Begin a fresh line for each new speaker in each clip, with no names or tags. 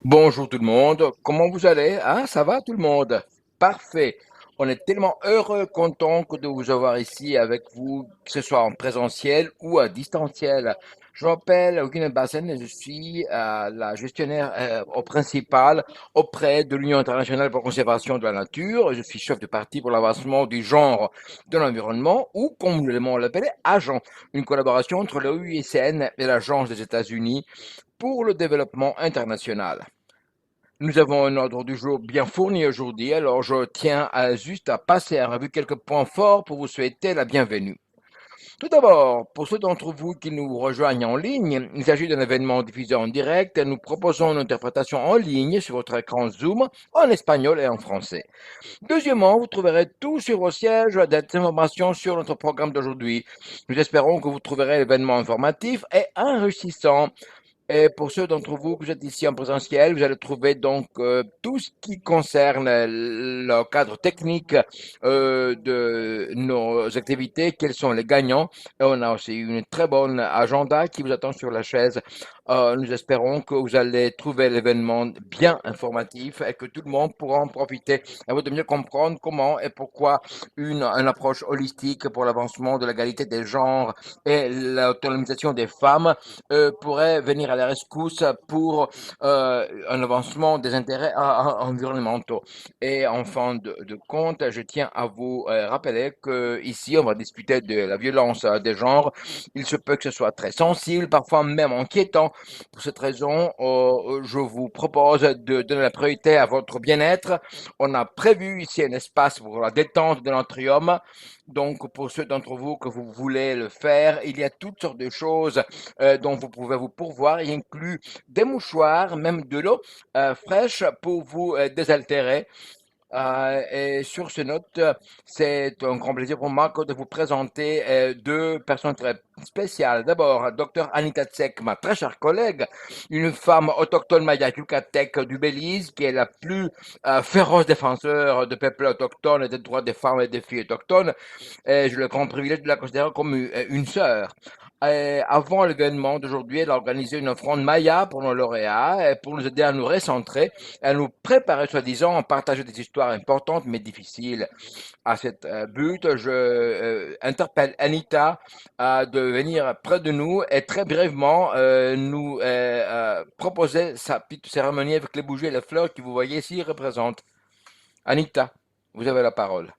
Bonjour tout le monde, comment vous allez? Hein, ça va tout le monde? Parfait. On est tellement heureux, content de vous avoir ici avec vous, que ce soit en présentiel ou à distanciel. Je m'appelle Eugène Bassen et je suis la gestionnaire au principal auprès de l'Union internationale pour la conservation de la nature. Je suis chef de parti pour l'avancement du genre de l'environnement ou, comme on l'appelle, agent, une collaboration entre le UICN et l'Agence des États-Unis pour le développement international. Nous avons un ordre du jour bien fourni aujourd'hui, alors je tiens juste à passer en revue quelques points forts pour vous souhaiter la bienvenue. Tout d'abord, pour ceux d'entre vous qui nous rejoignent en ligne, il s'agit d'un événement diffusé en direct. Nous proposons une interprétation en ligne sur votre écran Zoom en espagnol et en français. Deuxièmement, vous trouverez tout sur vos sièges des informations sur notre programme d'aujourd'hui. Nous espérons que vous trouverez l'événement informatif et enrichissant. Et pour ceux d'entre vous que vous êtes ici en présentiel, vous allez trouver donc tout ce qui concerne le cadre technique de nos activités, quels sont les gagnants. Et on a aussi une très bonne agenda qui vous attend sur la chaise. Nous espérons que vous allez trouver l'événement bien informatif et que tout le monde pourra en profiter à vous de mieux comprendre comment et pourquoi une approche holistique pour l'avancement de l'égalité des genres et l'autonomisation des femmes pourrait venir à la rescousse pour un avancement des intérêts environnementaux. Et en fin de compte, je tiens à vous rappeler que ici, on va discuter de la violence des genres. Il se peut que ce soit très sensible, parfois même inquiétant. Pour cette raison, je vous propose de donner la priorité à votre bien-être. On a prévu ici un espace pour la détente de l'atrium. Donc, pour ceux d'entre vous que vous voulez le faire, il y a toutes sortes de choses dont vous pouvez vous pourvoir. Il inclut des mouchoirs, même de l'eau fraîche pour vous désaltérer. Et sur ce note, c'est un grand plaisir pour moi de vous présenter deux personnes très spéciales. D'abord, Dr Anita Tsek, ma très chère collègue, une femme autochtone maya yucatèque du Belize, qui est la plus féroce défenseur de peuples autochtones et des droits des femmes et des filles autochtones. Et j'ai le grand privilège de la considérer comme une sœur. Avant l'événement d'aujourd'hui, elle a organisé une offrande Maya pour nos lauréats, pour nous aider à nous recentrer, à nous préparer, soi-disant, à partager des histoires importantes mais difficiles. À cet but, je interpelle Anita de venir près de nous et très brièvement nous proposer sa petite cérémonie avec les bougies et les fleurs que vous voyez ici représentent. Anita, vous avez la parole.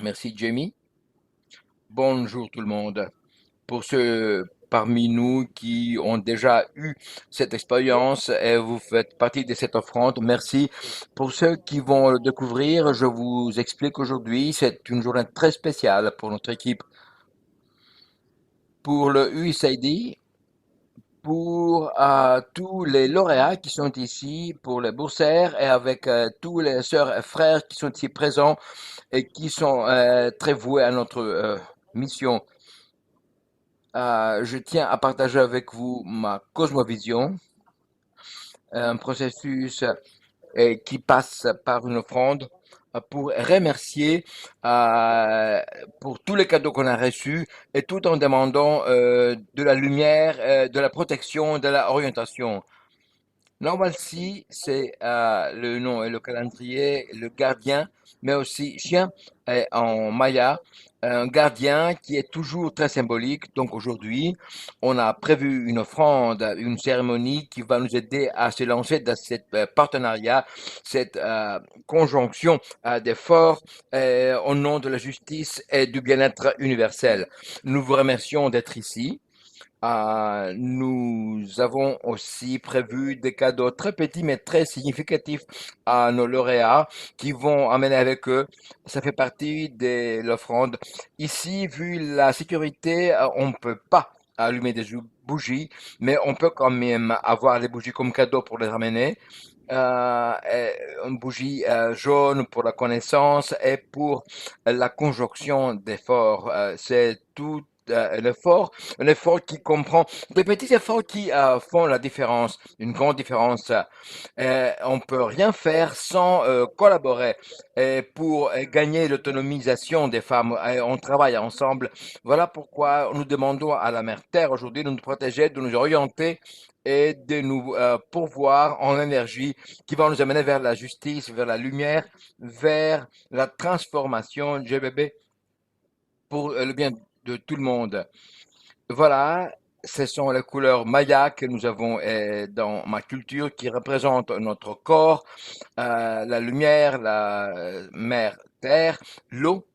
Merci, Jamie. Bonjour tout le monde. Pour ceux parmi nous qui ont déjà eu cette expérience et vous faites partie de cette offrande, merci. Pour ceux qui vont le découvrir, je vous explique aujourd'hui, c'est une journée très spéciale pour notre équipe. Pour le USAID, pour tous les lauréats qui sont ici, pour les boursières et avec tous les sœurs et frères qui sont ici présents et qui sont très voués à notre mission. Je tiens à partager avec vous ma cosmovision, un processus qui passe par une offrande pour remercier euh, pour tous les cadeaux qu'on a reçus et tout en demandant de la lumière, de la protection, de la orientation. Normalcy, c'est le nom et le calendrier, le gardien, mais aussi chien en maya, un gardien qui est toujours très symbolique. Donc aujourd'hui, on a prévu une offrande, une cérémonie qui va nous aider à se lancer dans cet partenariat, cette conjonction d'efforts au nom de la justice et du bien-être universel. Nous vous remercions d'être ici. Nous avons aussi prévu des cadeaux très petits mais très significatifs à nos lauréats qui vont amener avec eux. Ça fait partie de l'offrande. Ici, vu la sécurité, on ne peut pas allumer des bougies, mais on peut quand même avoir les bougies comme cadeau pour les ramener. Et une bougie jaune pour la connaissance et pour la conjonction d'efforts. C'est tout un effort qui comprend des petits efforts qui font la différence, une grande différence. On peut rien faire sans collaborer pour gagner l'autonomisation des femmes. On travaille ensemble. Voilà pourquoi nous demandons à la Mère Terre aujourd'hui de nous protéger, de nous orienter et de nous pourvoir en énergie qui va nous amener vers la justice, vers la lumière, vers la transformation GBB pour le bien de tout le monde. Voilà, ce sont les couleurs Maya que nous avons dans ma culture qui représentent notre corps, la lumière, la mer terre, l'eau.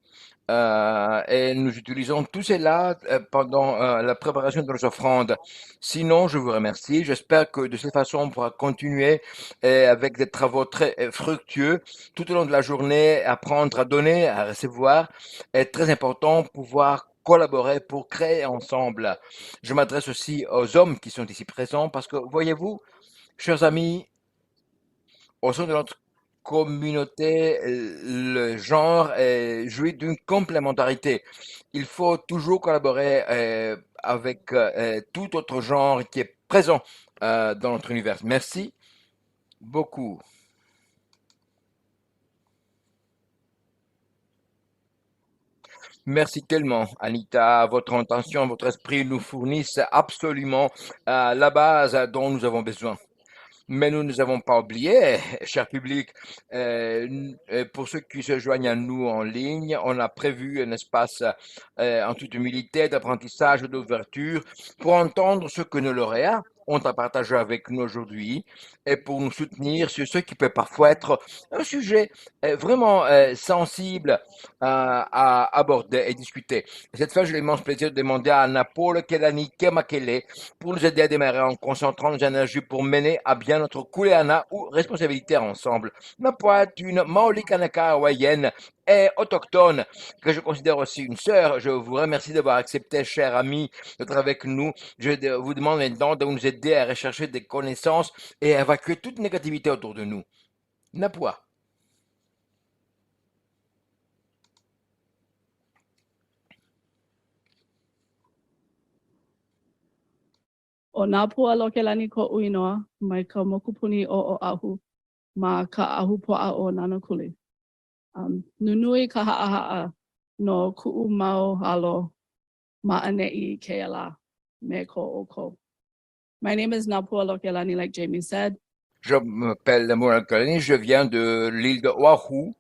Et nous utilisons tout cela pendant la préparation de nos offrandes. Sinon, je vous remercie. J'espère que de cette façon, on pourra continuer avec des travaux très fructueux tout au long de la journée, apprendre à donner, à recevoir. Est très important pouvoir collaborer pour créer ensemble. Je m'adresse aussi aux hommes qui sont ici présents parce que, voyez-vous, chers amis, au sein de notre communauté, le genre jouit d'une complémentarité. Il faut toujours collaborer avec tout autre genre qui est présent dans notre univers. Merci beaucoup. Merci tellement, Anita. Votre intention, votre esprit nous fournissent absolument la base dont nous avons besoin. Mais nous ne nous avons pas oublié, cher public, pour ceux qui se joignent à nous en ligne, on a prévu un espace en toute humilité d'apprentissage et d'ouverture pour entendre ce que nos lauréats ont à partager avec nous aujourd'hui et pour nous soutenir sur ce qui peut parfois être un sujet vraiment sensible à aborder et discuter. Et cette fois, j'ai l'immense plaisir de demander à Napole Kelani Kemakele pour nous aider à démarrer en concentrant nos énergies pour mener à bien notre kuleana ou responsabilité ensemble. Napua est une Maoli Kanaka hawaïenne et autochtone que je considère aussi une sœur. Je vous remercie d'avoir accepté, cher ami, d'être avec nous. Je vous demande maintenant de nous aider à rechercher des connaissances et à évacuer toute négativité autour de nous. Napua.
O nā pua lokelani ko uinoa mai ka mokupuni o ahu ma ka ahu poa o Nanakuli. Nunui ka haahaa no ku'u mau halo ma'ane'i ke ala me ko oko. My name is Napua Lokelani, like Jamie said.
Je m'appelle Moran Kalani, je viens de l'île de Oahu,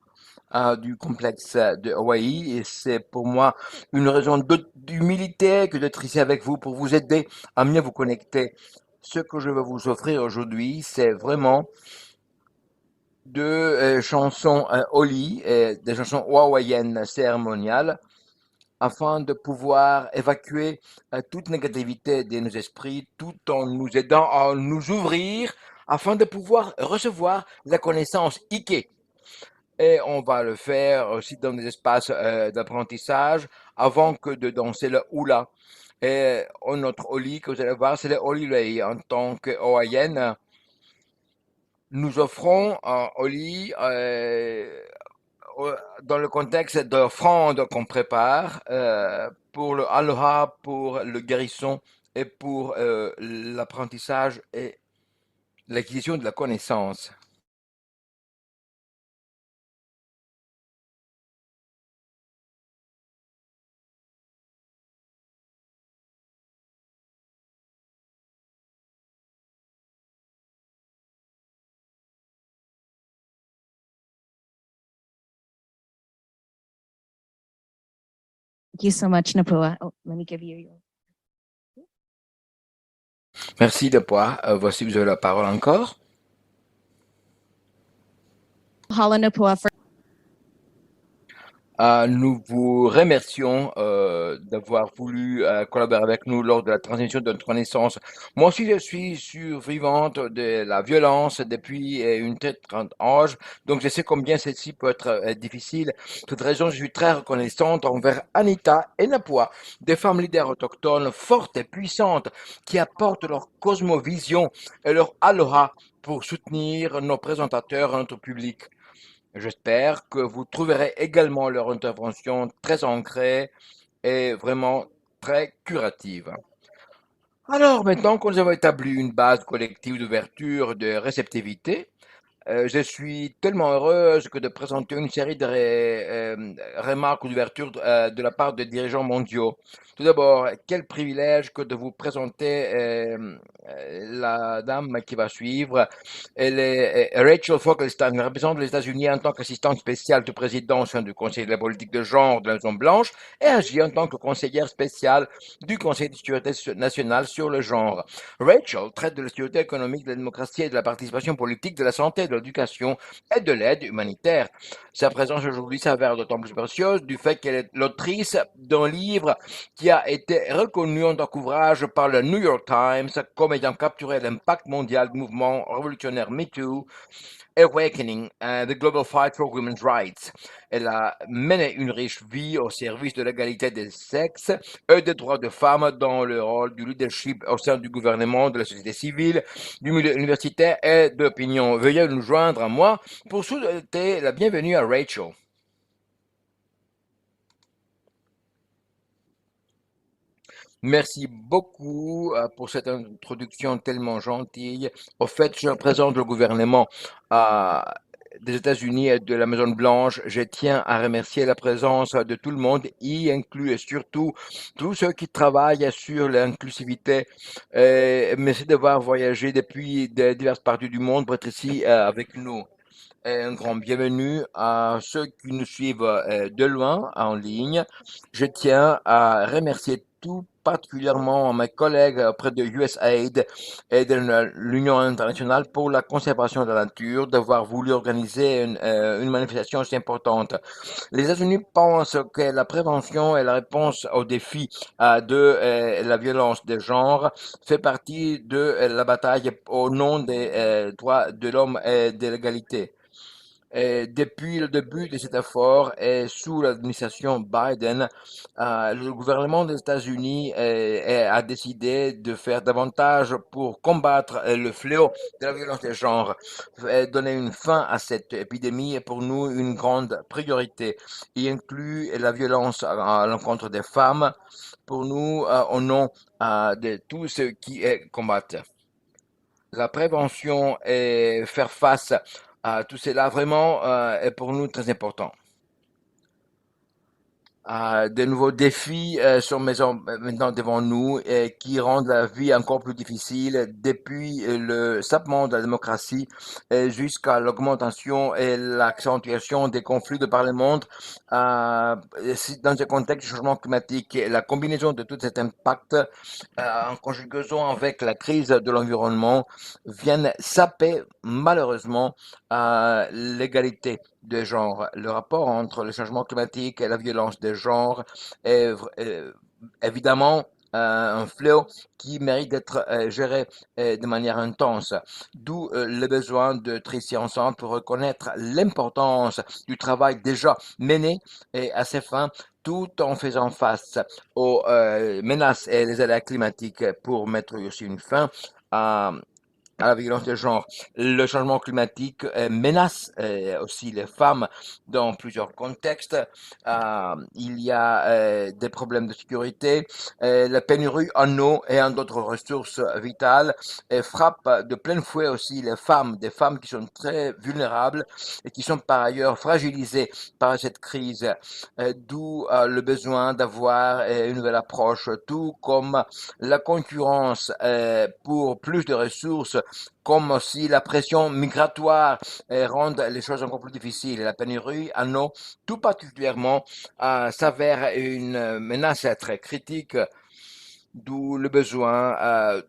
du complexe de Hawaï, et c'est pour moi une raison d'humilité que d'être ici avec vous pour vous aider à mieux vous connecter. Ce que je vais vous offrir aujourd'hui, c'est vraiment deux chansons Oli, des chansons hawaïennes cérémoniales, afin de pouvoir évacuer toute négativité de nos esprits, tout en nous aidant à nous ouvrir, afin de pouvoir recevoir la connaissance Ike. Et on va le faire aussi dans des espaces d'apprentissage, avant que de danser le hula. Et notre Oli, que vous allez voir, c'est le Oli Lei. En tant que Hawaïenne, nous offrons un Oli dans le contexte d'offrandes qu'on prépare pour le aloha, pour le guérisson et pour l'apprentissage et l'acquisition de la connaissance.
Thank you so much, Napua. Oh, let me give you your.
Merci de poids. Voici, vous avez la parole encore.
Hala Napua for.
Nous vous remercions d'avoir voulu collaborer avec nous lors de la transmission de notre connaissance. Moi aussi, je suis survivante de la violence depuis une très grande âge, donc je sais combien celle-ci peut être difficile. Pour cette raison, je suis très reconnaissante envers Anita et Napua, des femmes leaders autochtones fortes et puissantes qui apportent leur cosmovision et leur aloha pour soutenir nos présentateurs et notre public. J'espère que vous trouverez également leur intervention très ancrée et vraiment très curative. Alors, maintenant que nous avons établi une base collective d'ouverture, de réceptivité, je suis tellement heureuse que de présenter une série de remarques ou d'ouvertures de la part de dirigeants mondiaux. Tout d'abord, quel privilège que de vous présenter la dame qui va suivre. Elle est Rachel Fogelstein, elle représente les États-Unis en tant qu'assistante spéciale du président au sein du Conseil de la politique de genre de la Maison Blanche et agit en tant que conseillère spéciale du Conseil de sécurité nationale sur le genre. Rachel traite de la sécurité économique, de la démocratie et de la participation politique, de la santé, de l'éducation et de l'aide humanitaire. Sa présence aujourd'hui s'avère d'autant plus précieuse du fait qu'elle est l'autrice d'un livre qui a été reconnu en tant qu'ouvrage par le New York Times comme ayant capturé l'impact mondial du mouvement révolutionnaire MeToo, Awakening, the Global Fight for Women's Rights. Elle a mené une riche vie au service de l'égalité des sexes et des droits de femmes dans le rôle du leadership au sein du gouvernement, de la société civile, du milieu universitaire et d'opinion. Veuillez nous joindre à moi pour souhaiter la bienvenue à Rachel. Merci beaucoup pour cette introduction tellement gentille. Au fait, je représente le gouvernement des États-Unis et de la Maison-Blanche. Je tiens à remercier la présence de tout le monde, y inclus et surtout tous ceux qui travaillent sur l'inclusivité. Merci d'avoir voyagé depuis diverses parties du monde pour être ici avec nous. Un grand bienvenue à ceux qui nous suivent de loin en ligne. Je tiens à remercier tout particulièrement mes collègues auprès de USAID et de l'Union internationale pour la conservation de la nature d'avoir voulu organiser une manifestation aussi importante. Les États-Unis pensent que la prévention et la réponse aux défis de la violence de genre fait partie de la bataille au nom des droits de l'homme et de l'égalité. Depuis le début de cet effort et sous l'administration Biden, le gouvernement des États-Unis a décidé de faire davantage pour combattre le fléau de la violence des genres. Donner une fin à cette épidémie est pour nous une grande priorité. Il inclut la violence à l'encontre des femmes, pour nous, au nom de tous ceux qui combattent. La prévention et faire face tout cela vraiment est pour nous très important. De nouveaux défis sont maintenant devant nous et qui rendent la vie encore plus difficile depuis le sapement de la démocratie jusqu'à l'augmentation et l'accentuation des conflits de par le monde. Dans ce contexte du changement climatique, la combinaison de tout cet impact en conjugaison avec la crise de l'environnement viennent saper malheureusement l'égalité de genre. Le rapport entre le changement climatique et la violence de genre est évidemment un fléau qui mérite d'être géré de manière intense. D'où le besoin de travailler ensemble pour reconnaître l'importance du travail déjà mené et à ces fins, tout en faisant face aux menaces et les aléas climatiques pour mettre aussi une fin à la violence de genre. Le changement climatique menace aussi les femmes dans plusieurs contextes. Il y a des problèmes de sécurité, la pénurie en eau et en d'autres ressources vitales frappe de plein fouet aussi les femmes, des femmes qui sont très vulnérables et qui sont par ailleurs fragilisées par cette crise, d'où le besoin d'avoir une nouvelle approche, tout comme la concurrence pour plus de ressources, comme aussi la pression migratoire rend les choses encore plus difficiles. La pénurie en eau, tout particulièrement, s'avère une menace très critique, d'où le besoin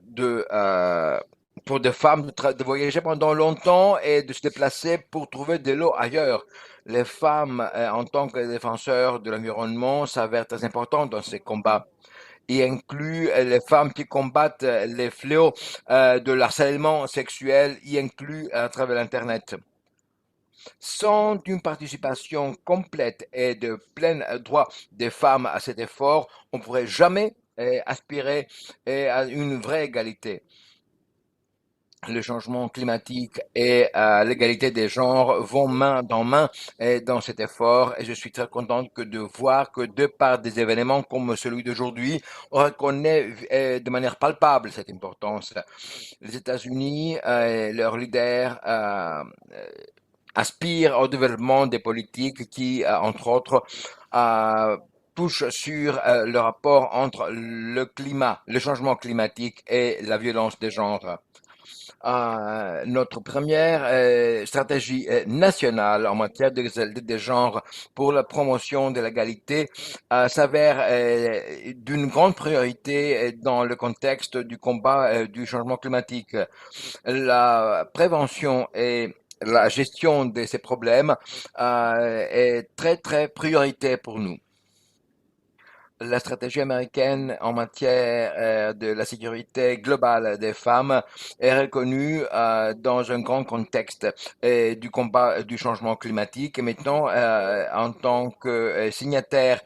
pour des femmes de voyager pendant longtemps et de se déplacer pour trouver de l'eau ailleurs. Les femmes, en tant que défenseurs de l'environnement, s'avèrent très importantes dans ces combats. Il inclut les femmes qui combattent les fléaux de l'harcèlement sexuel, y inclut à travers l'Internet. Sans une participation complète et de plein droit des femmes à cet effort, on ne pourrait jamais aspirer à une vraie égalité. le changement climatique et l'égalité des genres vont main dans main dans cet effort et je suis très contente de voir que de par des événements comme celui d'aujourd'hui, on reconnaît de manière palpable cette importance. Les États-Unis, leurs leaders aspirent au développement des politiques qui, entre autres, euh, touchent sur le rapport entre le climat, le changement climatique et la violence des genres. Notre première stratégie nationale en matière de genre pour la promotion de l'égalité s'avère d'une grande priorité dans le contexte du combat du changement climatique. La prévention et la gestion de ces problèmes est très, très prioritaire pour nous. La stratégie américaine en matière de la sécurité globale des femmes est reconnue dans un grand contexte du combat du changement climatique. Et maintenant, en tant que signataire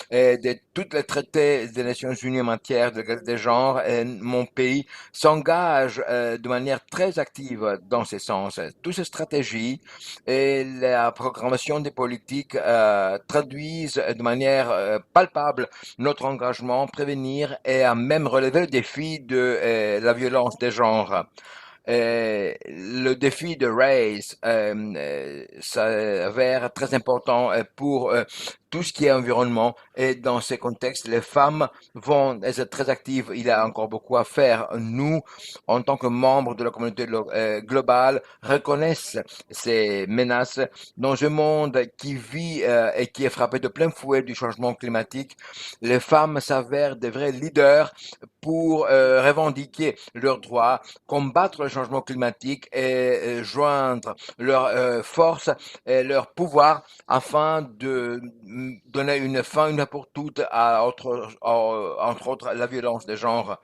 de tous les traités des Nations Unies en matière de l'égalité des genres, mon pays s'engage de manière très active dans ce sens. Toutes ces stratégies et la programmation des politiques traduisent de manière palpable notre engagement, prévenir et à même relever le défi de la violence des genres. Le défi de race s'avère très important pour tout ce qui est environnement et dans ces contextes, les femmes vont être très actives. Il y a encore beaucoup à faire. Nous, en tant que membres de la communauté globale, reconnaissent ces menaces dans un monde qui vit et qui est frappé de plein fouet du changement climatique. Les femmes s'avèrent des vrais leaders pour revendiquer leurs droits, combattre le changement climatique et joindre leurs forces et leur pouvoir afin de donner une fin une fois pour toutes entre autres la violence des genres.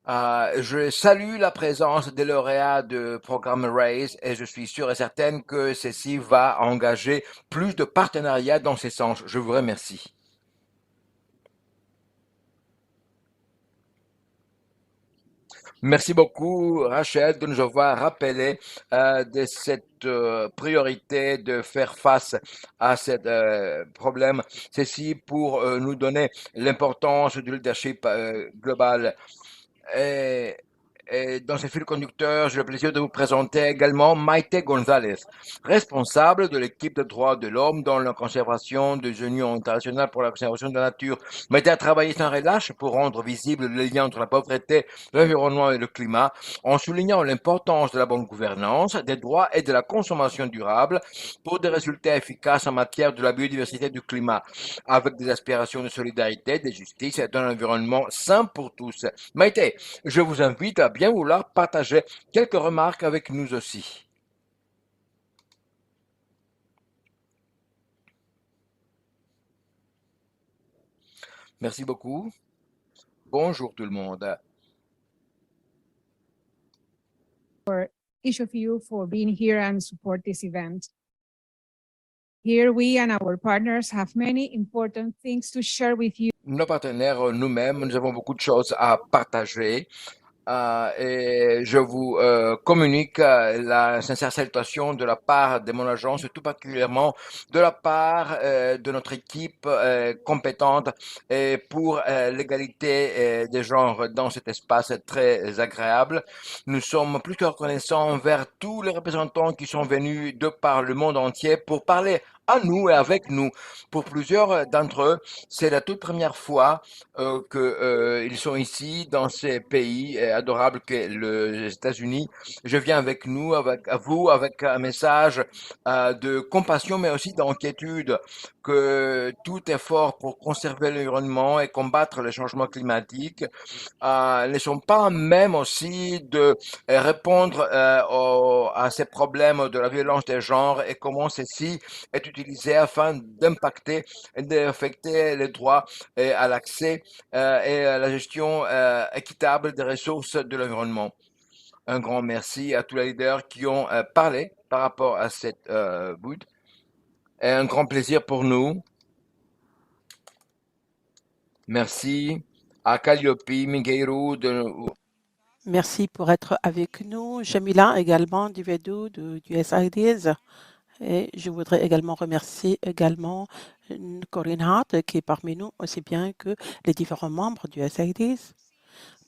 Je salue la présence des lauréats du programme RAISE et je suis sûr et certaine que ceci va engager plus de partenariats dans ce sens. Je vous remercie. Merci beaucoup, Rachel, de nous avoir rappelé de cette priorité de faire face à ce problème. Ceci pour nous donner l'importance du leadership global. Et, et dans ce fil conducteur, j'ai le plaisir de vous présenter également Maite Gonzalez, responsable de l'équipe de droits de l'homme dans la conservation des Unions internationales pour la conservation de la nature. Maite a travaillé sans relâche pour rendre visible le lien entre la pauvreté, l'environnement et le climat, en soulignant l'importance de la bonne gouvernance, des droits et de la consommation durable pour des résultats efficaces en matière de la biodiversité et du climat, avec des aspirations de solidarité, de justice et d'un environnement sain pour tous. Maïté, je vous invite à bien vouloir partager quelques remarques avec nous aussi. Merci beaucoup. Bonjour tout le monde.
For each of you for being here and support this event. Here we and our partners have many important things to share with you.
Nos partenaires, nous-mêmes, nous avons beaucoup de choses à partager. Et je vous communique la sincère salutation de la part de mon agence, tout particulièrement de la part de notre équipe compétente pour l'égalité des genres dans cet espace très agréable. Nous sommes plus que reconnaissants envers tous les représentants qui sont venus de par le monde entier pour parler à nous et avec nous. Pour plusieurs d'entre eux, c'est la toute première fois qu'ils sont ici dans ces pays adorables que les États-Unis. Je viens avec nous, avec à vous, avec un message de compassion, mais aussi d'inquiétude que tout effort pour conserver l'environnement et combattre le changement climatique ne sont pas même aussi de répondre à ces problèmes de la violence des genres et comment ceci est utilisé afin d'impacter et d'affecter les droits à l'accès et à la gestion équitable des ressources de l'environnement. Un grand merci à tous les leaders qui ont parlé par rapport à cette but. Et un grand plaisir pour nous. Merci à Calliope Migueiru de
Merci pour être avec nous. Jamila également du VEDU, du USAIDs. Et je voudrais également remercier également Corinne Hart qui est parmi nous, aussi bien que les différents membres du USAIDs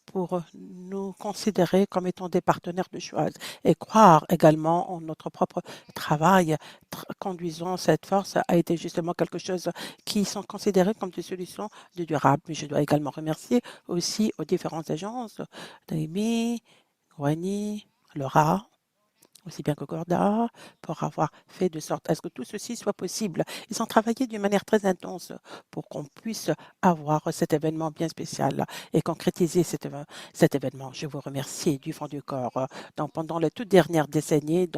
pour nous considérer comme étant des partenaires de choix et croire également en notre propre travail conduisant cette force a été justement quelque chose qui sont considérés comme des solutions de durables. Mais je dois également remercier aussi aux différentes agences, Naomi, Wani, Laura, aussi bien que Gorda, pour avoir fait de sorte à ce que tout ceci soit possible. Ils ont travaillé d'une manière très intense pour qu'on puisse avoir cet événement bien spécial et concrétiser cet événement. Je vous remercie du fond du corps. Donc, pendant les toutes dernières décennies,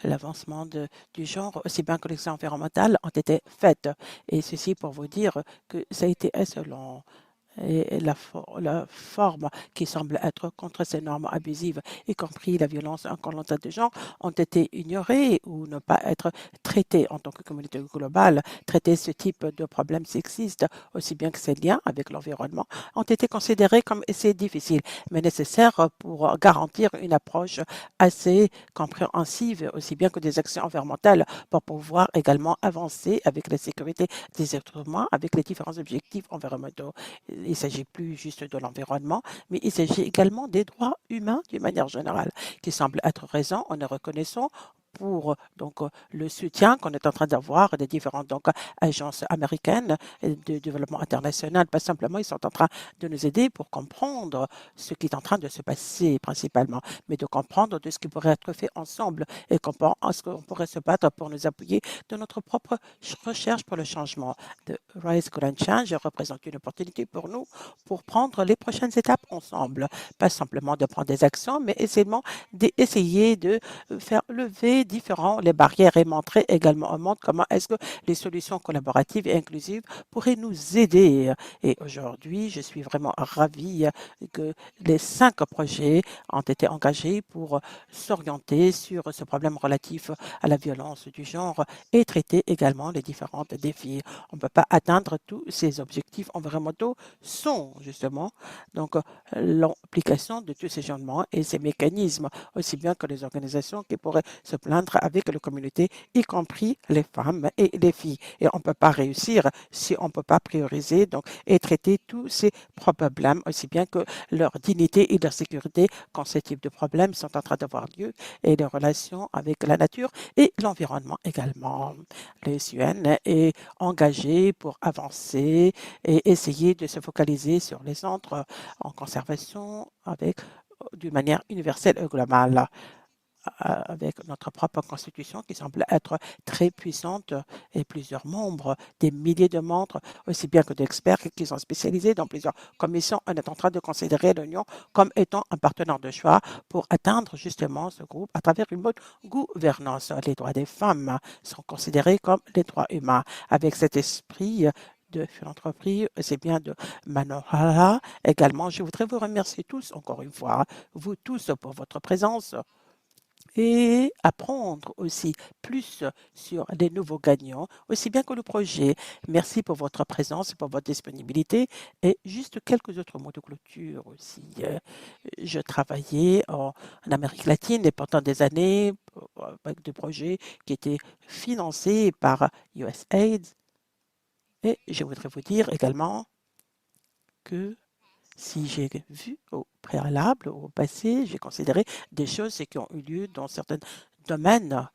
l'avancement du genre, aussi bien que les actions environnementales, ont été faites. Et ceci pour vous dire que ça a été selon et la forme qui semble être contre ces normes abusives, y compris la violence en l'entité de genre, ont été ignorées ou ne pas être traitées en tant que communauté globale. Traiter ce type de problèmes sexistes, aussi bien que ces liens avec l'environnement, ont été considérés comme assez difficiles, mais nécessaires pour garantir une approche assez compréhensive, aussi bien que des actions environnementales, pour pouvoir également avancer avec la sécurité des êtres humains, avec les différents objectifs environnementaux. Il ne s'agit plus juste de l'environnement, mais il s'agit également des droits humains d'une manière générale, qui semblent être raison en les reconnaissant pour le soutien qu'on est en train d'avoir des différentes agences américaines de développement international. Pas simplement, ils sont en train de nous aider pour comprendre ce qui est en train de se passer principalement, mais de comprendre de ce qui pourrait être fait ensemble et comment est-ce qu'on pourrait se battre pour nous appuyer de notre propre recherche pour le changement. De Rise Grand Change représente une opportunité pour nous pour prendre les prochaines étapes ensemble. Pas simplement de prendre des actions, mais d'essayer de faire lever les barrières et montrer également au monde comment est-ce que les solutions collaboratives et inclusives pourraient nous aider. Et aujourd'hui, je suis vraiment ravie que les 5 projets ont été engagés pour s'orienter sur ce problème relatif à la violence du genre et traiter également les différents défis. On ne peut pas atteindre tous ces objectifs environnementaux sans justement l'implication de tous ces changements et ces mécanismes, aussi bien que les organisations qui pourraient se plaindre avec la communauté, y compris les femmes et les filles. Et on ne peut pas réussir si on ne peut pas prioriser et traiter tous ces problèmes, aussi bien que leur dignité et leur sécurité quand ce type de problèmes sont en train d'avoir lieu et les relations avec la nature et l'environnement également. Le SUN est engagé pour avancer et essayer de se focaliser sur les centres en conservation d'une manière universelle et globale avec notre propre constitution qui semble être très puissante et plusieurs membres, des milliers de membres, aussi bien que d'experts qui sont spécialisés dans plusieurs commissions. On est en train de considérer l'Union comme étant un partenaire de choix pour atteindre justement ce groupe à travers une bonne gouvernance. Les droits des femmes sont considérés comme les droits humains. Avec cet esprit de philanthropie, c'est bien de Manohara. Également, je voudrais vous remercier tous, encore une fois, vous tous pour votre présence et apprendre aussi plus sur les nouveaux gagnants, aussi bien que le projet. Merci pour votre présence et pour votre disponibilité. Et juste quelques autres mots de clôture aussi. Je travaillais en Amérique latine et pendant des années avec des projets qui étaient financés par USAID. Et je voudrais vous dire également que si j'ai vu au préalable, au passé, j'ai considéré des choses qui ont eu lieu dans certains domaines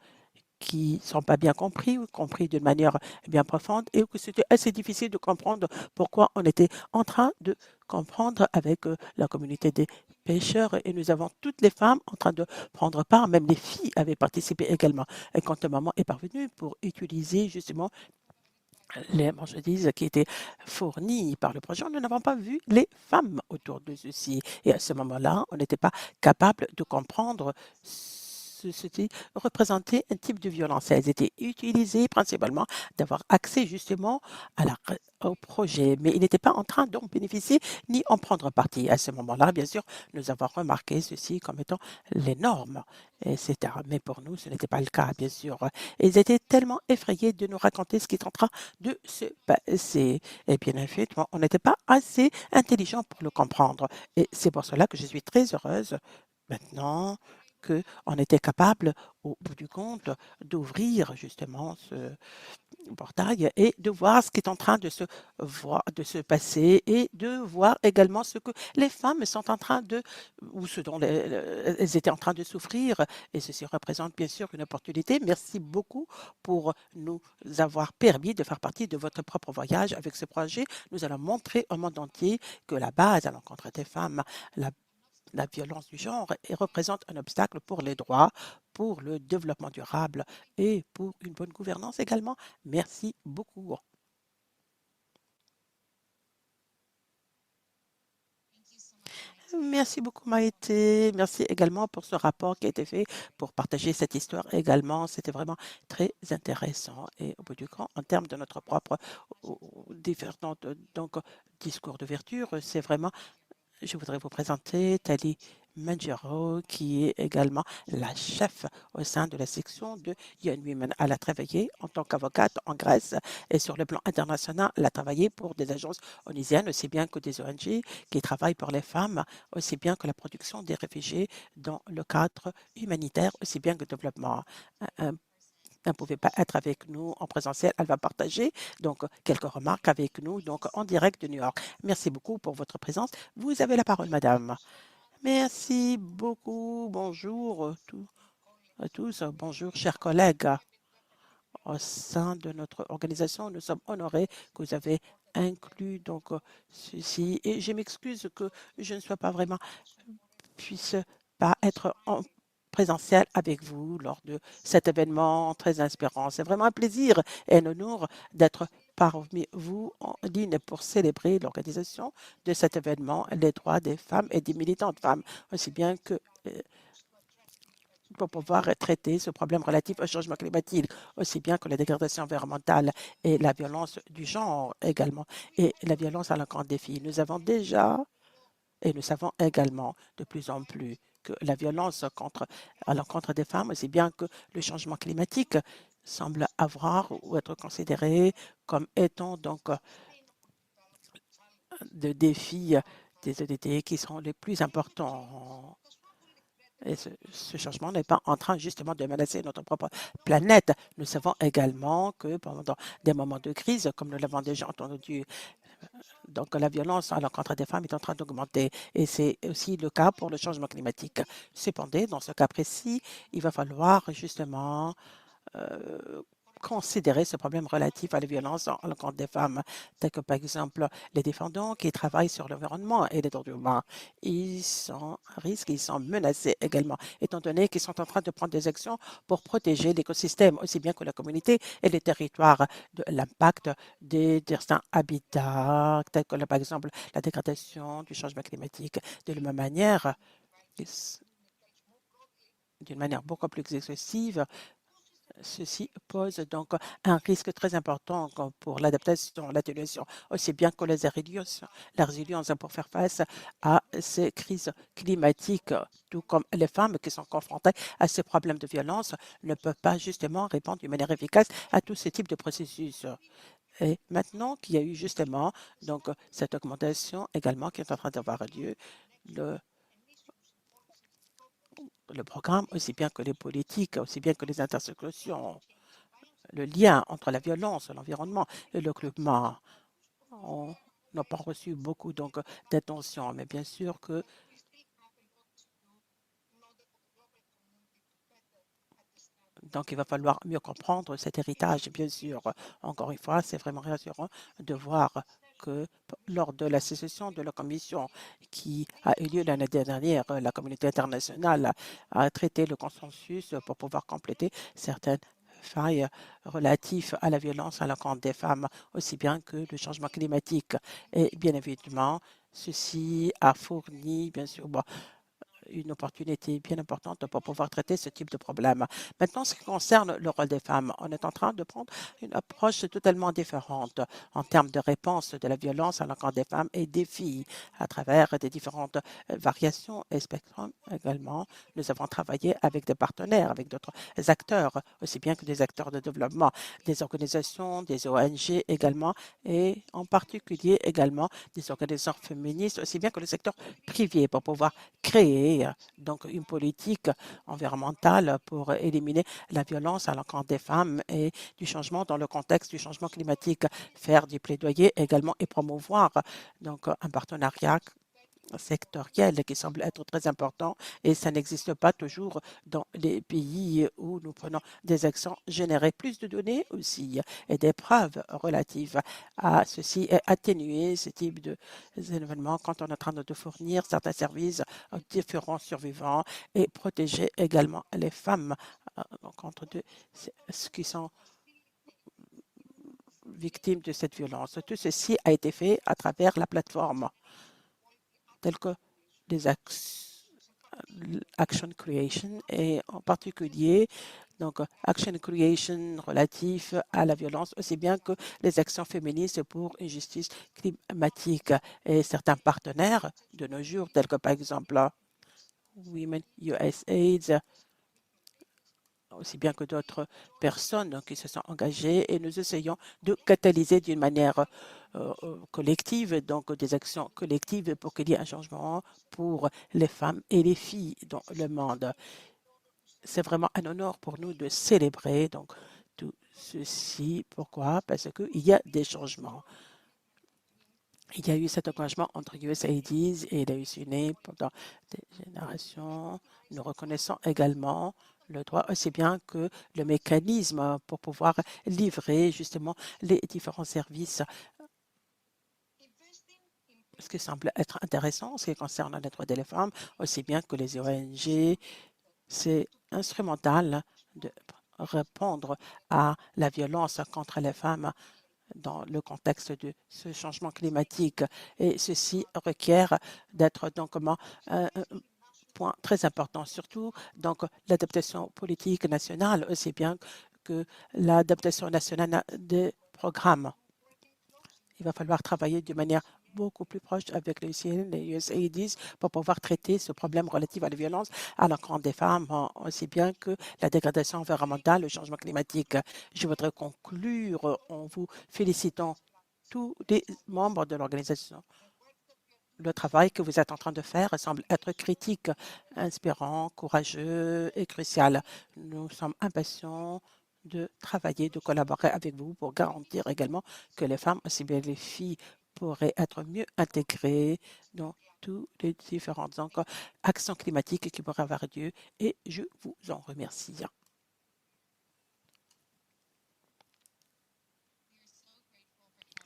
qui ne sont pas bien compris ou compris d'une manière bien profonde et que c'était assez difficile de comprendre pourquoi on était en train de comprendre avec la communauté des pêcheurs et nous avons toutes les femmes en train de prendre part, même les filles avaient participé également. Et quand le moment est parvenu pour utiliser justement les marchandises qui étaient fournies par le projet, nous n'avons pas vu les femmes autour de ceci. Et à ce moment-là, on n'était pas capable de comprendre ceci représentait un type de violence. Elles étaient utilisées principalement d'avoir accès justement à au projet, mais ils n'étaient pas en train d'en bénéficier ni en prendre parti. À ce moment-là, bien sûr, nous avons remarqué ceci comme étant les normes, etc. Mais pour nous, ce n'était pas le cas, bien sûr. Ils étaient tellement effrayés de nous raconter ce qui est en train de se passer. Et bien évidemment, on n'était pas assez intelligent pour le comprendre. Et c'est pour cela que je suis très heureuse maintenant qu'on était capable, au bout du compte, d'ouvrir justement ce portail et de voir ce qui est en train de se passer et de voir également ce que les femmes sont en train de, ou ce dont elles étaient en train de souffrir. Et ceci représente bien sûr une opportunité. Merci beaucoup pour nous avoir permis de faire partie de votre propre voyage avec ce projet. Nous allons montrer au monde entier que la base à l'encontre des femmes, la violence du genre représente un obstacle pour les droits, pour le développement durable et pour une bonne gouvernance également. Merci beaucoup. Merci beaucoup, Maïté. Merci également pour ce rapport qui a été fait, pour partager cette histoire également. C'était vraiment très intéressant. Et au bout du compte, en termes de notre propre différents donc, discours d'ouverture, c'est vraiment je voudrais vous présenter Tali Manjaro, qui est également la chef au sein de la section de Young Women. Elle a travaillé en tant qu'avocate en Grèce et sur le plan international, elle a travaillé pour des agences onusiennes, aussi bien que des ONG qui travaillent pour les femmes, aussi bien que la production des réfugiés dans le cadre humanitaire, aussi bien que le développement. Un elle ne pouvait pas être avec nous en présentiel. Elle va partager donc quelques remarques avec nous donc en direct de New York. Merci beaucoup pour votre présence. Vous avez la parole, madame. Merci beaucoup. Bonjour à tous. Bonjour, chers collègues. Au sein de notre organisation, nous sommes honorés que vous avez inclus donc ceci. Et je m'excuse que je ne sois pas vraiment puisse pas être en présentiel avec vous lors de cet événement très inspirant. C'est vraiment un plaisir et un honneur d'être parmi vous en ligne pour célébrer l'organisation de cet événement, les droits des femmes et des militantes femmes, aussi bien que pour pouvoir traiter ce problème relatif au changement climatique, aussi bien que la dégradation environnementale et la violence du genre également, et la violence à l'encontre des filles. Nous avons déjà et nous savons également de plus en plus que la violence à l'encontre des femmes, aussi bien que le changement climatique, semble avoir ou être considéré comme étant donc des défis des ODD qui sont les plus importants. Et ce changement n'est pas en train justement de menacer notre propre planète. Nous savons également que pendant des moments de crise, comme nous l'avons déjà entendu, donc la violence à l'encontre des femmes est en train d'augmenter et c'est aussi le cas pour le changement climatique. Cependant, dans ce cas précis, il va falloir justement considérer ce problème relatif à la violence à l'encontre des femmes, tels que par exemple les défendants qui travaillent sur l'environnement et les droits humains. Ils sont à risque, ils sont menacés également, étant donné qu'ils sont en train de prendre des actions pour protéger l'écosystème, aussi bien que la communauté et les territoires, de l'impact des certains habitats, tels que par exemple la dégradation du changement climatique. De la même manière, d'une manière beaucoup plus excessive, ceci pose donc un risque très important pour l'adaptation, l'atténuation, aussi bien que la résilience pour faire face à ces crises climatiques, tout comme les femmes qui sont confrontées à ces problèmes de violence ne peuvent pas justement répondre d'une manière efficace à tous ces types de processus. Et maintenant qu'il y a eu justement donc cette augmentation également qui est en train d'avoir lieu, le programme, aussi bien que les politiques, aussi bien que les intersections, le lien entre la violence, l'environnement et le climat, on n'a pas reçu beaucoup donc d'attention, mais bien sûr que donc il va falloir mieux comprendre cet héritage, bien sûr. Encore une fois, c'est vraiment rassurant de voir que lors de la sécession de la commission qui a eu lieu l'année dernière, la communauté internationale a traité le consensus pour pouvoir compléter certaines failles relatives à la violence à l'encontre des femmes, aussi bien que le changement climatique. Et bien évidemment, ceci a fourni, bien sûr, bon, une opportunité bien importante pour pouvoir traiter ce type de problème. Maintenant, ce qui concerne le rôle des femmes, on est en train de prendre une approche totalement différente en termes de réponse de la violence à l'encontre des femmes et des filles à travers des différentes variations et spectrums également. Nous avons travaillé avec des partenaires, avec d'autres acteurs, aussi bien que des acteurs de développement, des organisations, des ONG également, et en particulier également des organisations féministes, aussi bien que le secteur privé, pour pouvoir créer donc une politique environnementale pour éliminer la violence à l'encontre des femmes et du changement dans le contexte du changement climatique, faire du plaidoyer également et promouvoir donc un partenariat sectoriel qui semble être très important et ça n'existe pas toujours dans les pays où nous prenons des actions, générer plus de données aussi et des preuves relatives à ceci et atténuer ce type d'événements quand on est en train de fournir certains services aux différents survivants et protéger également les femmes contre ce qui sont victimes de cette violence. Tout ceci a été fait à travers la plateforme telles que les Action Creation et en particulier donc Action Creation relatif à la violence, aussi bien que les actions féministes pour une justice climatique et certains partenaires de nos jours, tels que par exemple Women USAID, aussi bien que d'autres personnes qui se sont engagées et nous essayons de catalyser d'une manière collective, donc des actions collectives pour qu'il y ait un changement pour les femmes et les filles dans le monde. C'est vraiment un honneur pour nous de célébrer donc tout ceci. Pourquoi? Parce qu'il y a des changements. Il y a eu cet engagement entre USAID et la USUNE pendant des générations. Nous reconnaissons également le droit aussi bien que le mécanisme pour pouvoir livrer justement les différents services. Ce qui semble être intéressant, en ce qui concerne les droits des femmes, aussi bien que les ONG, c'est instrumental de répondre à la violence contre les femmes dans le contexte de ce changement climatique. Et ceci requiert d'être donc un point très important, surtout donc l'adaptation politique nationale, aussi bien que l'adaptation nationale des programmes. Il va falloir travailler de manière beaucoup plus proche avec les UCN et les USAID pour pouvoir traiter ce problème relatif à la violence à l'encontre des femmes, aussi bien que la dégradation environnementale, le changement climatique. Je voudrais conclure en vous félicitant tous les membres de l'organisation. Le travail que vous êtes en train de faire semble être critique, inspirant, courageux et crucial. Nous sommes impatients de travailler, de collaborer avec vous pour garantir également que les femmes, aussi bien les filles, pourraient être mieux intégrées dans toutes les différentes actions climatiques qui pourraient avoir lieu et je vous en remercie.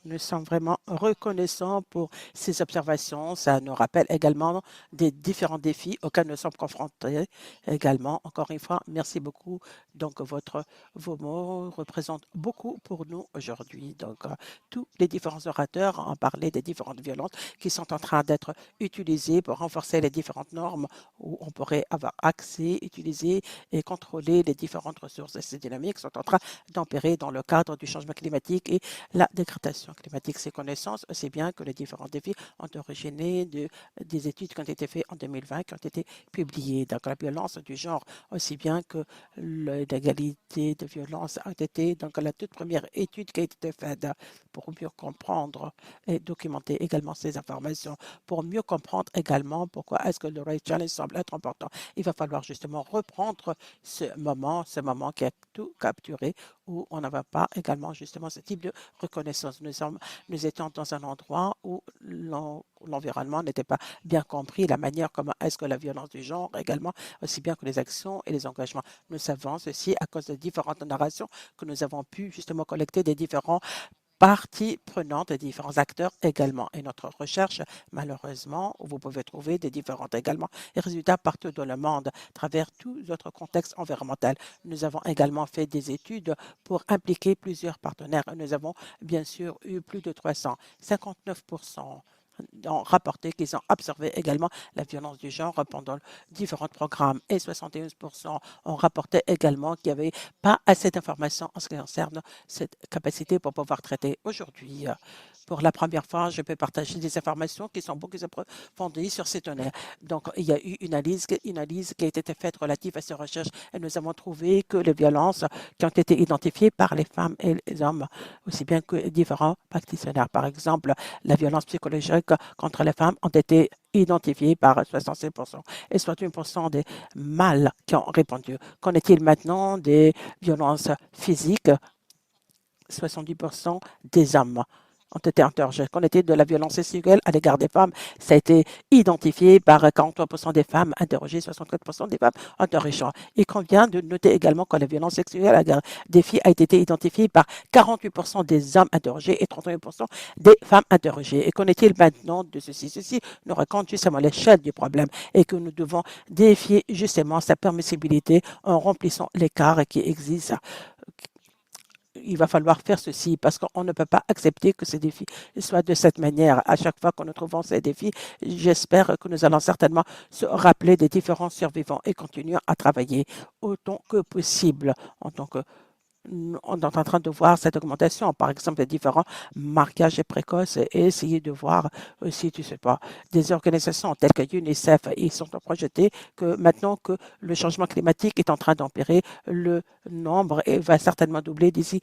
Nous sommes vraiment reconnaissants pour ces observations. Ça nous rappelle également des différents défis auxquels nous sommes confrontés également. Encore une fois, merci beaucoup. Donc, vos mots représentent beaucoup pour nous aujourd'hui. Donc, tous les différents orateurs ont parlé des différentes violences qui sont en train d'être utilisées pour renforcer les différentes normes où on pourrait avoir accès, utiliser et contrôler les différentes ressources. Et ces dynamiques sont en train d'empirer dans le cadre du changement climatique et la dégradation climatique. Ces connaissances, aussi bien que les différents défis ont originé des études qui ont été faites en 2020, qui ont été publiées. Donc, la violence du genre, aussi bien que l'égalité de violence, ont été donc la toute première étude qui a été faite pour mieux comprendre et documenter également ces informations, pour mieux comprendre également pourquoi est-ce que le Race Challenge semble être important. Il va falloir justement reprendre ce moment qui a tout capturé, où on n'avait pas également justement ce type de reconnaissance. Nous étions dans un endroit où l'environnement n'était pas bien compris, la manière comment est-ce que la violence du genre également, aussi bien que les actions et les engagements. Nous savons ceci à cause de différentes narrations que nous avons pu justement collecter des différents parties prenantes des différents acteurs également. Et notre recherche, malheureusement, vous pouvez trouver des différentes également et résultats partout dans le monde, à travers tout notre contexte environnemental. Nous avons également fait des études pour impliquer plusieurs partenaires. Nous avons bien sûr eu plus de 300, 59% ont rapporté qu'ils ont observé également la violence du genre pendant différents programmes et 71% ont rapporté également qu'il n'y avait pas assez d'informations en ce qui concerne cette capacité pour pouvoir traiter. Aujourd'hui, pour la première fois, je peux partager des informations qui sont beaucoup approfondies sur ces données. Donc, il y a eu une analyse qui a été faite relative à ces recherches et nous avons trouvé que les violences qui ont été identifiées par les femmes et les hommes, aussi bien que différents practitionnaires, par exemple, la violence psychologique contre les femmes ont été identifiées par 66% et 61% des mâles qui ont répondu. Qu'en est-il maintenant des violences physiques? 70% des hommes ont été interrogés. Qu'en est-il de la violence sexuelle à l'égard des femmes? Ça a été identifié par 43% des femmes interrogées, 64% des femmes interrogées. Il convient de noter également que la violence sexuelle à l'égard des filles a été identifiée par 48% des hommes interrogés et 31% des femmes interrogées. Et qu'en est-il maintenant de ceci? Ceci nous raconte justement l'échelle du problème et que nous devons défier justement sa permissibilité en remplissant l'écart qui existe. Il va falloir faire ceci parce qu'on ne peut pas accepter que ces défis soient de cette manière. À chaque fois que nous trouvons ces défis, j'espère que nous allons certainement se rappeler des différents survivants et continuer à travailler autant que possible en tant que on est en train de voir cette augmentation, par exemple, des différents marquages précoces et essayer de voir aussi, tu sais pas, des organisations telles que UNICEF, ils sont projetés que maintenant que le changement climatique est en train d'empirer, le nombre va certainement doubler d'ici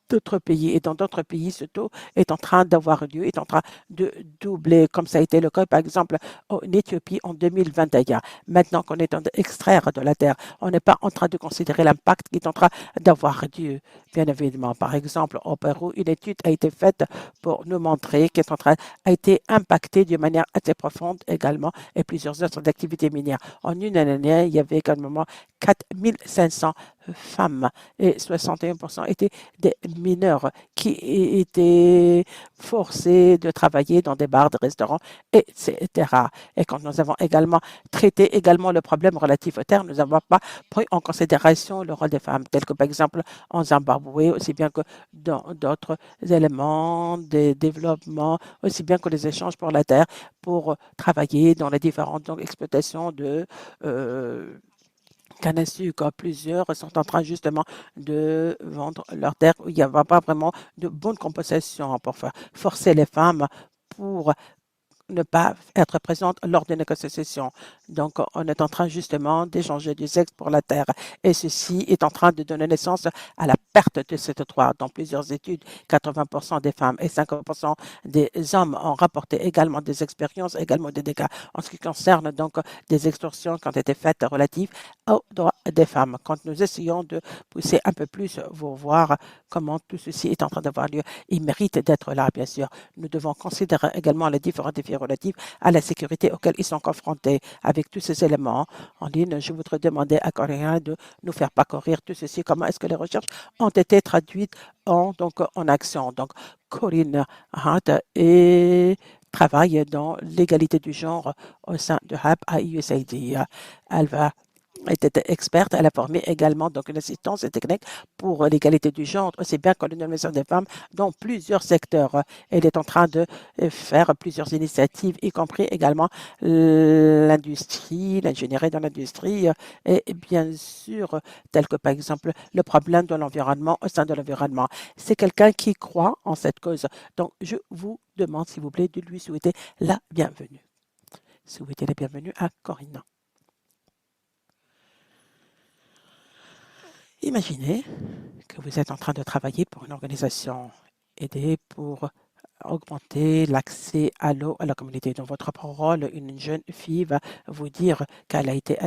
d'autres pays et dans d'autres pays, ce taux est en train d'avoir lieu, est en train de doubler, comme ça a été le cas, par exemple, en Éthiopie en 2021. Maintenant qu'on est en train d'extraire de la terre, on n'est pas en train de considérer l'impact qui est en train d'avoir lieu, bien évidemment. Par exemple, au Pérou, une étude a été faite pour nous montrer qu'est en train, a été impacté de manière assez profonde également et plusieurs autres activités minières. En une année, il y avait également 4500 femmes et 61% étaient des mineurs qui étaient forcés de travailler dans des bars, des restaurants, etc. Et quand nous avons également traité également le problème relatif aux terres, nous n'avons pas pris en considération le rôle des femmes, tel que par exemple en Zimbabwe, aussi bien que dans d'autres éléments des développements, aussi bien que les échanges pour la terre, pour travailler dans les différentes exploitations de canne à sucre. Plusieurs sont en train justement de vendre leurs terres où il n'y avait pas vraiment de bonne compensation pour faire forcer les femmes pour ne pas être présente lors des négociations. Donc, on est en train justement d'échanger du sexe pour la terre. Et ceci est en train de donner naissance à la perte de cette droit. Dans plusieurs études, 80% des femmes et 50% des hommes ont rapporté également des expériences, également des dégâts en ce qui concerne donc des extorsions qui ont été faites relatives aux droits des femmes. Quand nous essayons de pousser un peu plus, vous voir comment tout ceci est en train d'avoir lieu, il mérite d'être là, bien sûr. Nous devons considérer également les différents défis relatifs à la sécurité auxquels ils sont confrontés. Avec tous ces éléments en ligne, je voudrais demander à Corinne de nous faire parcourir tout ceci. Comment est-ce que les recherches ont été traduites en action? Donc, Corinne Hart travaille dans l'égalité du genre au sein de HAP à USAID. Elle était experte, elle a formé également donc une assistance technique pour l'égalité du genre, aussi bien que l'autonomisation des femmes dans plusieurs secteurs. Elle est en train de faire plusieurs initiatives, y compris également l'industrie, l'ingénierie dans l'industrie et bien sûr, tel que par exemple le problème de l'environnement au sein de l'environnement. C'est quelqu'un qui croit en cette cause. Donc, je vous demande, s'il vous plaît, de lui souhaiter la bienvenue. Souhaitez la bienvenue à Corinne. Imaginez que vous êtes en train de travailler pour une organisation aidée pour augmenter l'accès à l'eau à la communauté. Dans votre parole, une jeune fille va vous dire qu'elle a été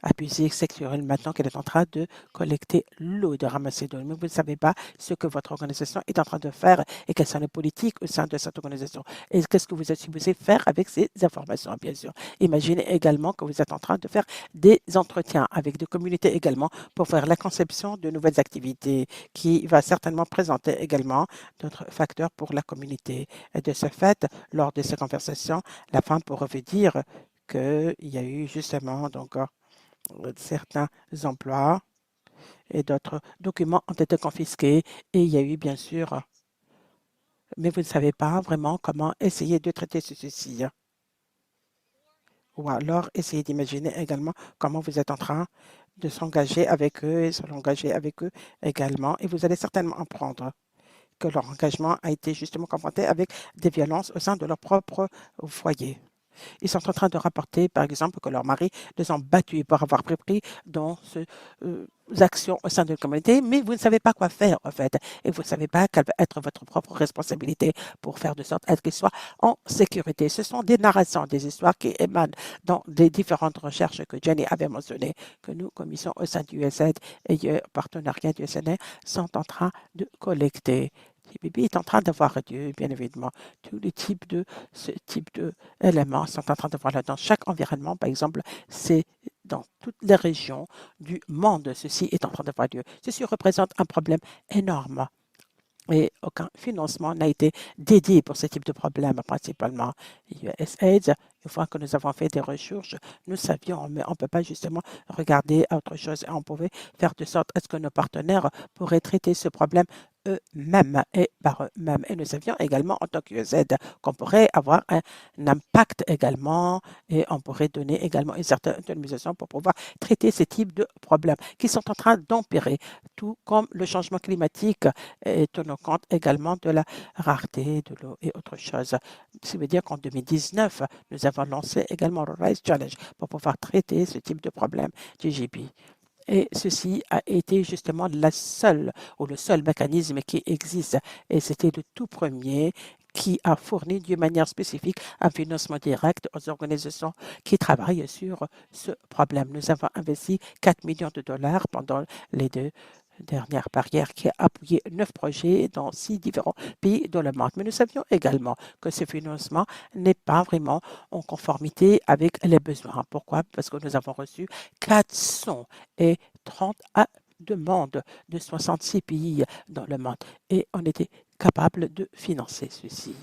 abusée sexuellement maintenant qu'elle est en train de collecter l'eau, de ramasser l'eau. Mais vous ne savez pas ce que votre organisation est en train de faire et quelles sont les politiques au sein de cette organisation. Et qu'est-ce que vous êtes supposé faire avec ces informations, bien sûr. Imaginez également que vous êtes en train de faire des entretiens avec des communautés également pour faire la conception de nouvelles activités qui va certainement présenter également d'autres facteurs pour la communauté. Et de ce fait, lors de ces conversations, la femme pourra vous dire qu'il y a eu justement donc certains emplois et d'autres documents ont été confisqués et il y a eu bien sûr mais vous ne savez pas vraiment comment essayer de traiter ceci. Ou alors, essayez d'imaginer également comment vous êtes en train de s'engager avec eux et se l'engager avec eux également. Et vous allez certainement apprendre que leur engagement a été justement confronté avec des violences au sein de leur propre foyer. Ils sont en train de rapporter, par exemple, que leurs maris les ont battus pour avoir pris dans ces actions au sein de la communauté, mais vous ne savez pas quoi faire, en fait. Et vous ne savez pas quelle va être votre propre responsabilité pour faire de sorte à ce qu'ils soient en sécurité. Ce sont des narrations, des histoires qui émanent dans des différentes recherches que Jenny avait mentionnées, que nous, commission au sein du USAID et partenariat du SNA, sont en train de collecter. JPP est en train d'avoir réduit, bien évidemment, tous les types de ce type d'éléments sont en train de voir là dans chaque environnement. Par exemple, c'est dans toutes les régions du monde, ceci est en train de voir lieu. Ceci représente un problème énorme et aucun financement n'a été dédié pour ce type de problème, principalement USAID. Une fois que nous avons fait des recherches, nous savions, mais on ne peut pas justement regarder à autre chose et on pouvait faire de sorte à ce que nos partenaires pourraient traiter ce problème eux-mêmes et par eux-mêmes. Et nous savions également en tant qu'USAID qu'on pourrait avoir un impact également et on pourrait donner également une certaine autonomisation pour pouvoir traiter ce type de problèmes qui sont en train d'empirer, tout comme le changement climatique et tenant compte également de la rareté de l'eau et autre chose. Ça veut dire qu'en 2019, nous avons lancé également le Rise Challenge pour pouvoir traiter ce type de problème GGP. Et ceci a été justement la seule ou le seul mécanisme qui existe. Et c'était le tout premier qui a fourni d'une manière spécifique un financement direct aux organisations qui travaillent sur ce problème. Nous avons investi 4 millions de dollars pendant les 2 dernières périères qui a appuyé 9 projets dans 6 différents pays dans le monde. Mais nous savions également que ce financement n'est pas vraiment en conformité avec les besoins. Pourquoi? Parce que nous avons reçu 430 demandes de 66 pays dans le monde et on était capable de financer ceci.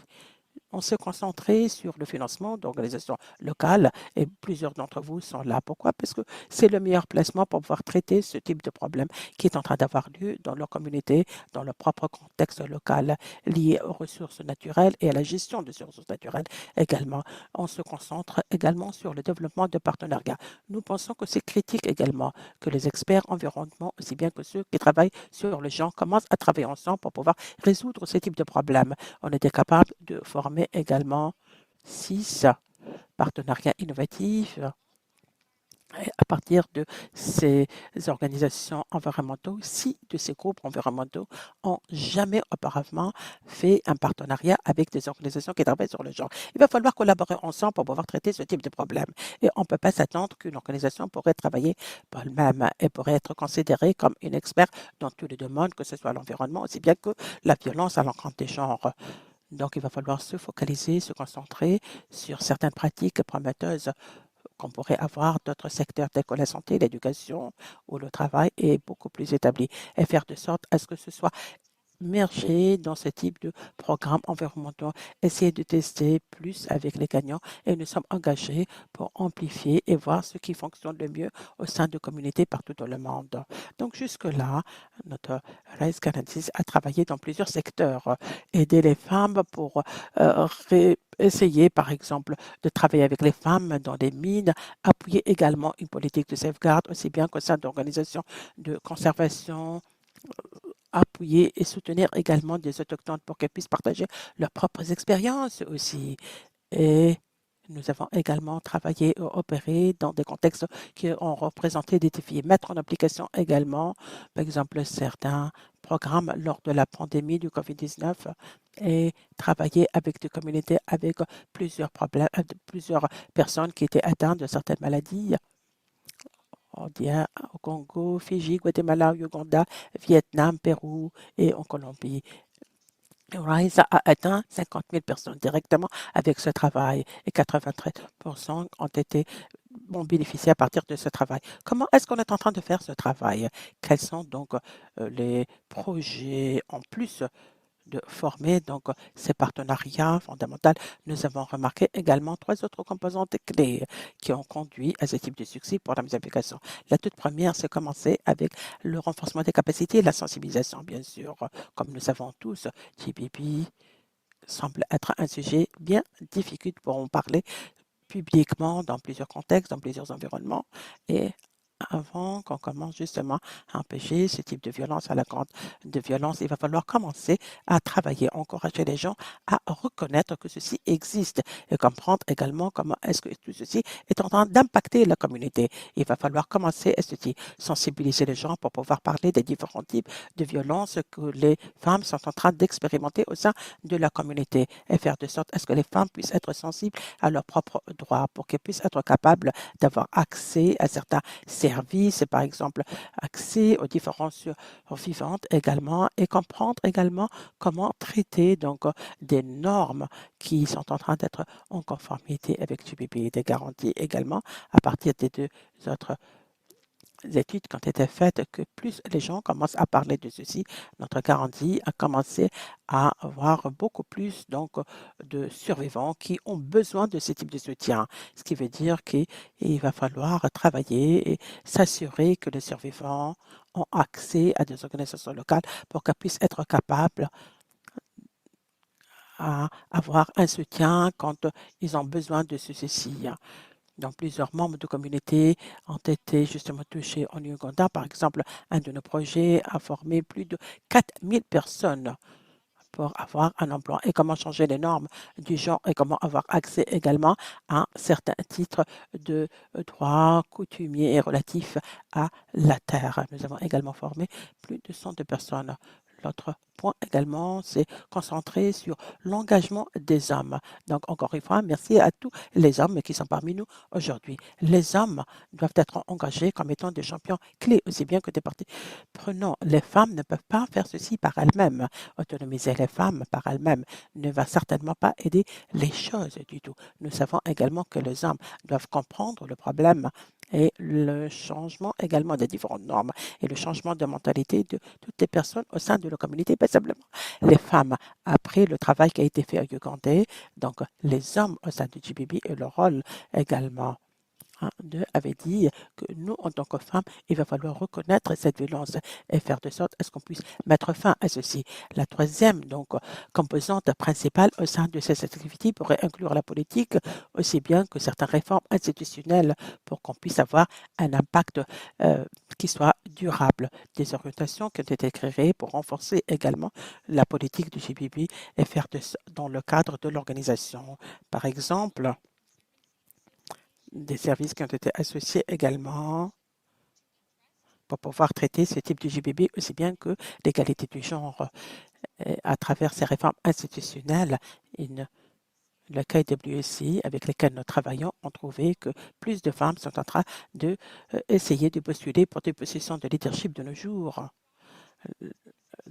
On s'est concentré sur le financement d'organisations locales et plusieurs d'entre vous sont là. Pourquoi? Parce que c'est le meilleur placement pour pouvoir traiter ce type de problème qui est en train d'avoir lieu dans leur communauté, dans leur propre contexte local lié aux ressources naturelles et à la gestion de ces ressources naturelles également. On se concentre également sur le développement de partenariats. Nous pensons que c'est critique également que les experts environnement, aussi bien que ceux qui travaillent sur le genre, commencent à travailler ensemble pour pouvoir résoudre ce type de problème. On était capable de former également 6 partenariats innovatifs à partir de ces organisations environnementaux. 6 de ces groupes environnementaux ont jamais auparavant fait un partenariat avec des organisations qui travaillent sur le genre. Il va falloir collaborer ensemble pour pouvoir traiter ce type de problème. Et on ne peut pas s'attendre qu'une organisation pourrait travailler par elle-même et pourrait être considérée comme une experte dans tous les domaines, que ce soit l'environnement, aussi bien que la violence à l'encontre des genres. Donc, il va falloir se focaliser, se concentrer sur certaines pratiques prometteuses qu'on pourrait avoir d'autres secteurs tels que la santé, l'éducation ou le travail est beaucoup plus établi et faire de sorte à ce que ce soit merger dans ce type de programmes environnementaux, essayer de tester plus avec les gagnants et nous sommes engagés pour amplifier et voir ce qui fonctionne le mieux au sein de communautés partout dans le monde. Donc jusque-là, notre Rise Canadies a travaillé dans plusieurs secteurs, aider les femmes pour essayer par exemple de travailler avec les femmes dans des mines, appuyer également une politique de sauvegarde aussi bien qu'au sein d'organisations de conservation, appuyer et soutenir également des autochtones pour qu'elles puissent partager leurs propres expériences aussi. Et nous avons également travaillé ou opéré dans des contextes qui ont représenté des défis. Mettre en application également, par exemple, certains programmes lors de la pandémie du COVID-19 et travailler avec des communautés avec plusieurs problèmes, plusieurs personnes qui étaient atteintes de certaines maladies. On dit au Congo, Fidji, Guatemala, Ouganda, Vietnam, Pérou et en Colombie. RISE a atteint 50 000 personnes directement avec ce travail et 93% ont bénéficié à partir de ce travail. Comment est-ce qu'on est en train de faire ce travail? Quels sont donc les projets en plus de former donc ces partenariats fondamentaux? Nous avons remarqué également 3 autres composantes clés qui ont conduit à ce type de succès pour la mise en application. La toute première, c'est commencer avec le renforcement des capacités et la sensibilisation, bien sûr, comme nous savons tous, GPP semble être un sujet bien difficile pour en parler publiquement dans plusieurs contextes, dans plusieurs environnements. Et avant qu'on commence justement à empêcher ce type de violence de violence, il va falloir commencer à travailler, encourager les gens à reconnaître que ceci existe et comprendre également comment est-ce que tout ceci est en train d'impacter la communauté. Il va falloir commencer à sensibiliser les gens pour pouvoir parler des différents types de violences que les femmes sont en train d'expérimenter au sein de la communauté et faire de sorte à ce que les femmes puissent être sensibles à leurs propres droits pour qu'elles puissent être capables d'avoir accès à certains services, par exemple, accès aux différentes survivantes également et comprendre également comment traiter donc des normes qui sont en train d'être en conformité avec GBB, des garanties également à partir des deux autres études qui ont été faites que plus les gens commencent à parler de ceci, notre garantie a commencé à avoir beaucoup plus donc de survivants qui ont besoin de ce type de soutien. Ce qui veut dire qu'il va falloir travailler et s'assurer que les survivants ont accès à des organisations locales pour qu'elles puissent être capables à avoir un soutien quand ils ont besoin de ceci. Donc, plusieurs membres de communauté ont été justement touchés en Ouganda. Par exemple, un de nos projets a formé plus de 4000 personnes pour avoir un emploi et comment changer les normes du genre et comment avoir accès également à certains titres de droit coutumier et relatifs à la terre. Nous avons également formé plus de 100 de personnes. L'autre point également, c'est concentrer sur l'engagement des hommes. Donc, encore une fois, merci à tous les hommes qui sont parmi nous aujourd'hui. Les hommes doivent être engagés comme étant des champions clés, aussi bien que des partis prenants. Les femmes ne peuvent pas faire ceci par elles-mêmes. Autonomiser les femmes par elles-mêmes ne va certainement pas aider les choses du tout. Nous savons également que les hommes doivent comprendre le problème et le changement également des différentes normes et le changement de mentalité de toutes les personnes au sein de la communauté, pas simplement les femmes. Après le travail qui a été fait à Uganda, donc les hommes au sein du GBB et leur rôle également. Un d'eux avait dit que nous, en tant que femmes, il va falloir reconnaître cette violence et faire de sorte à ce qu'on puisse mettre fin à ceci. La troisième donc, composante principale au sein de ces activités pourrait inclure la politique, aussi bien que certaines réformes institutionnelles pour qu'on puisse avoir un impact qui soit durable. Des orientations qui ont été créées pour renforcer également la politique du GBB et faire dans le cadre de l'organisation. Par exemple, des services qui ont été associés également pour pouvoir traiter ce type de GBB aussi bien que l'égalité du genre. Et à travers ces réformes institutionnelles, le KWC avec lesquels nous travaillons ont trouvé que plus de femmes sont en train d'essayer de postuler pour des positions de leadership de nos jours.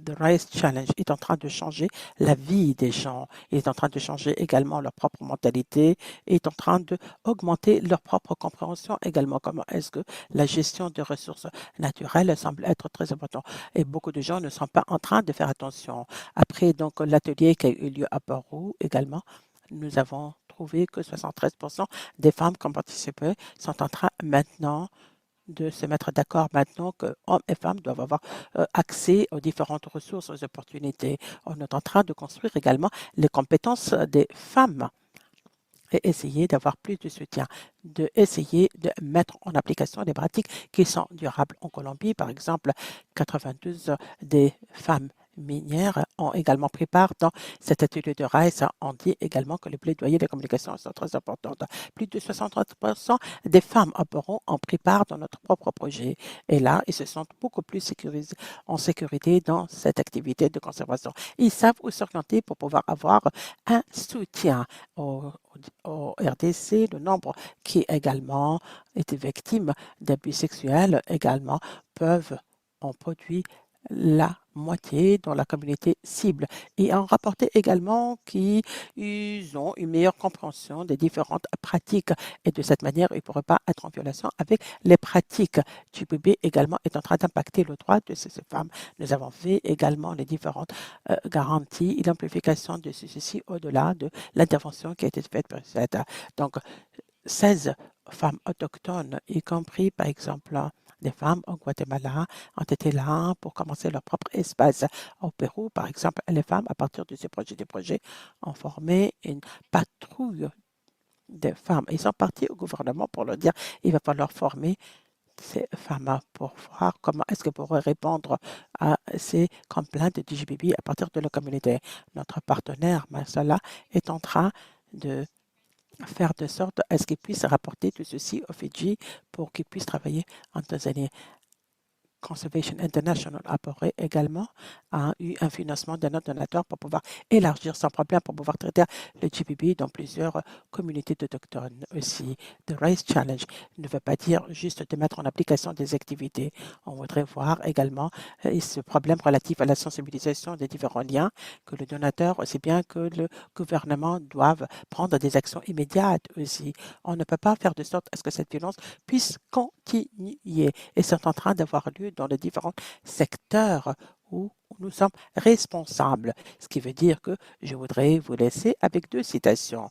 The Rise Challenge est en train de changer la vie des gens, il est en train de changer également leur propre mentalité, est en train d'augmenter leur propre compréhension également. Comment est-ce que la gestion des ressources naturelles semble être très importante et beaucoup de gens ne sont pas en train de faire attention. Après donc l'atelier qui a eu lieu à Port-Rouge également, nous avons trouvé que 73% des femmes qui ont participé sont en train maintenant de se mettre d'accord maintenant que hommes et femmes doivent avoir accès aux différentes ressources, aux opportunités. On est en train de construire également les compétences des femmes et essayer d'avoir plus de soutien, essayer de mettre en application des pratiques qui sont durables. En Colombie, par exemple, 92 des femmes minières ont également pris part dans cet atelier de RISE. On dit également que les plaidoyers des communications sont très importantes. Plus de 63% des femmes à Boron ont pris part dans notre propre projet. Et là, ils se sentent beaucoup plus en sécurité dans cette activité de conservation. Ils savent où s'orienter pour pouvoir avoir un soutien au RDC. Le nombre qui également étaient victimes d'abus sexuels également ont produit la moitié dans la communauté cible et ont rapporté également qu'ils ont une meilleure compréhension des différentes pratiques et de cette manière, ils ne pourraient pas être en violation avec les pratiques. GBB également est en train d'impacter le droit de ces femmes. Nous avons fait également les différentes garanties et l'amplification de ceci au-delà de l'intervention qui a été faite par cette. Donc, 16 femmes autochtones, y compris par exemple des femmes au Guatemala ont été là pour commencer leur propre espace. Au Pérou, par exemple, les femmes, à partir de ces projets, ont formé une patrouille de femmes. Ils sont partis au gouvernement pour leur dire il va falloir former ces femmes pour voir comment est-ce qu'elles pourraient répondre à ces complaintes de GBB à partir de la communauté. Notre partenaire, Masala, est en train de faire de sorte à ce qu'ils puissent rapporter tout ceci au Fidji pour qu'ils puissent travailler en Tanzanie. Conservation International également a eu un financement de notre donateur pour pouvoir élargir son problème, pour pouvoir traiter le GBB dans plusieurs communautés d'autochtones aussi. The Race Challenge ne veut pas dire juste de mettre en application des activités. On voudrait voir également ce problème relatif à la sensibilisation des différents liens que le donateur, aussi bien que le gouvernement, doivent prendre des actions immédiates aussi. On ne peut pas faire de sorte à ce que cette violence puisse continuer. Et c'est en train d'avoir lieu dans les différents secteurs où nous sommes responsables. Ce qui veut dire que je voudrais vous laisser avec 2 citations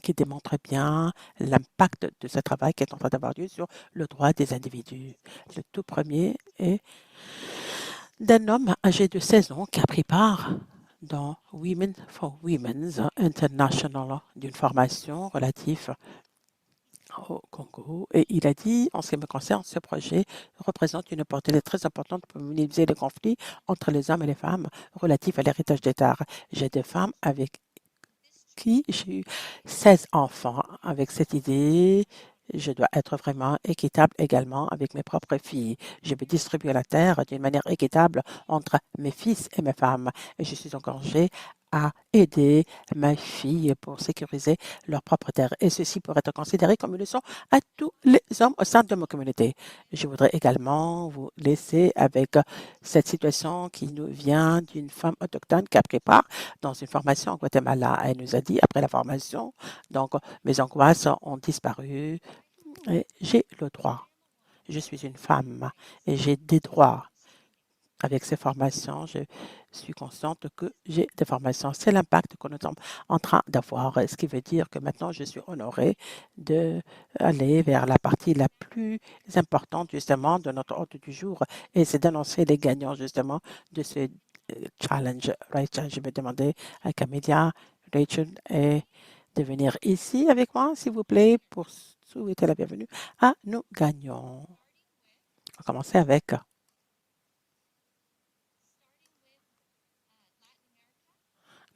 qui démontrent bien l'impact de ce travail qui est en train d'avoir lieu sur le droit des individus. Le tout premier est d'un homme âgé de 16 ans qui a pris part dans Women for Women's International, d'une formation relative au Congo, et il a dit, en ce qui me concerne, ce projet représente une opportunité très importante pour minimiser les conflits entre les hommes et les femmes relatifs à l'héritage des terres. J'ai des femmes avec qui j'ai eu 16 enfants. Avec cette idée, je dois être vraiment équitable également avec mes propres filles. Je veux distribuer la terre d'une manière équitable entre mes fils et mes femmes. Et je suis engagée à aider mes filles pour sécuriser leur propre terre. Et ceci pourrait être considéré comme une leçon à tous les hommes au sein de ma communauté. Je voudrais également vous laisser avec cette situation qui nous vient d'une femme autochtone qui a pris part dans une formation au Guatemala. Elle nous a dit, après la formation, donc mes angoisses ont disparu et j'ai le droit. Je suis une femme et j'ai des droits. Avec ces formations, je suis consciente que j'ai des formations. C'est l'impact que nous sommes en train d'avoir, ce qui veut dire que maintenant, je suis honorée d'aller vers la partie la plus importante, justement, de notre ordre du jour, et c'est d'annoncer les gagnants, justement, de ce challenge. Rachel, je vais demander à Camélia, Rachel, de venir ici avec moi, s'il vous plaît, pour souhaiter la bienvenue à nos gagnants. On va commencer avec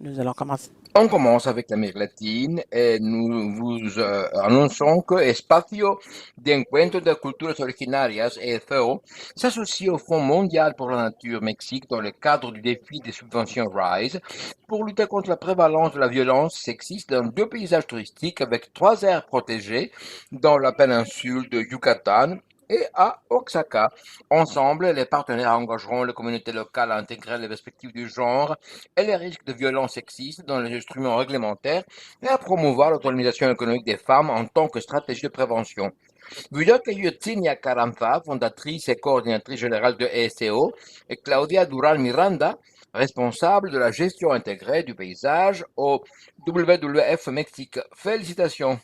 nous allons commencer.
On commence avec l'Amérique latine et nous vous annonçons que Espacio de Encuentro de Culturas Originarias, EFO, s'associe au Fonds mondial pour la nature Mexique dans le cadre du défi des subventions RISE pour lutter contre la prévalence de la violence sexiste dans 2 paysages touristiques avec 3 aires protégées dans la péninsule de Yucatan et à Oaxaca. Ensemble, les partenaires engageront les communautés locales à intégrer les perspectives du genre et les risques de violences sexistes dans les instruments réglementaires et à promouvoir l'autonomisation économique des femmes en tant que stratégie de prévention. Vous accueillez Tsinia Caramfa, fondatrice et coordinatrice générale de ESCO, et Claudia Duran Miranda, responsable de la gestion intégrée du paysage au WWF Mexique. Félicitations.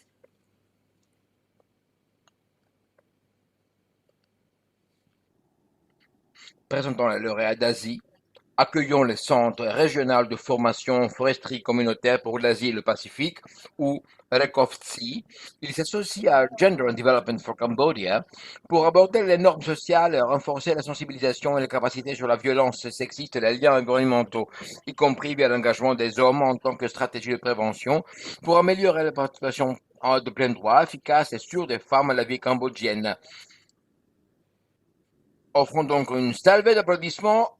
Présentons les lauréats d'Asie. Accueillons le Centre régional de formation foresterie communautaire pour l'Asie et le Pacifique, ou RECOFTSI. Il s'associe à Gender and Development for Cambodia pour aborder les normes sociales, renforcer la sensibilisation et les capacités sur la violence sexiste et les liens environnementaux, y compris via l'engagement des hommes en tant que stratégie de prévention, pour améliorer la participation de plein droit, efficace et sûre des femmes à la vie cambodgienne. Offrons donc une salve d'applaudissements.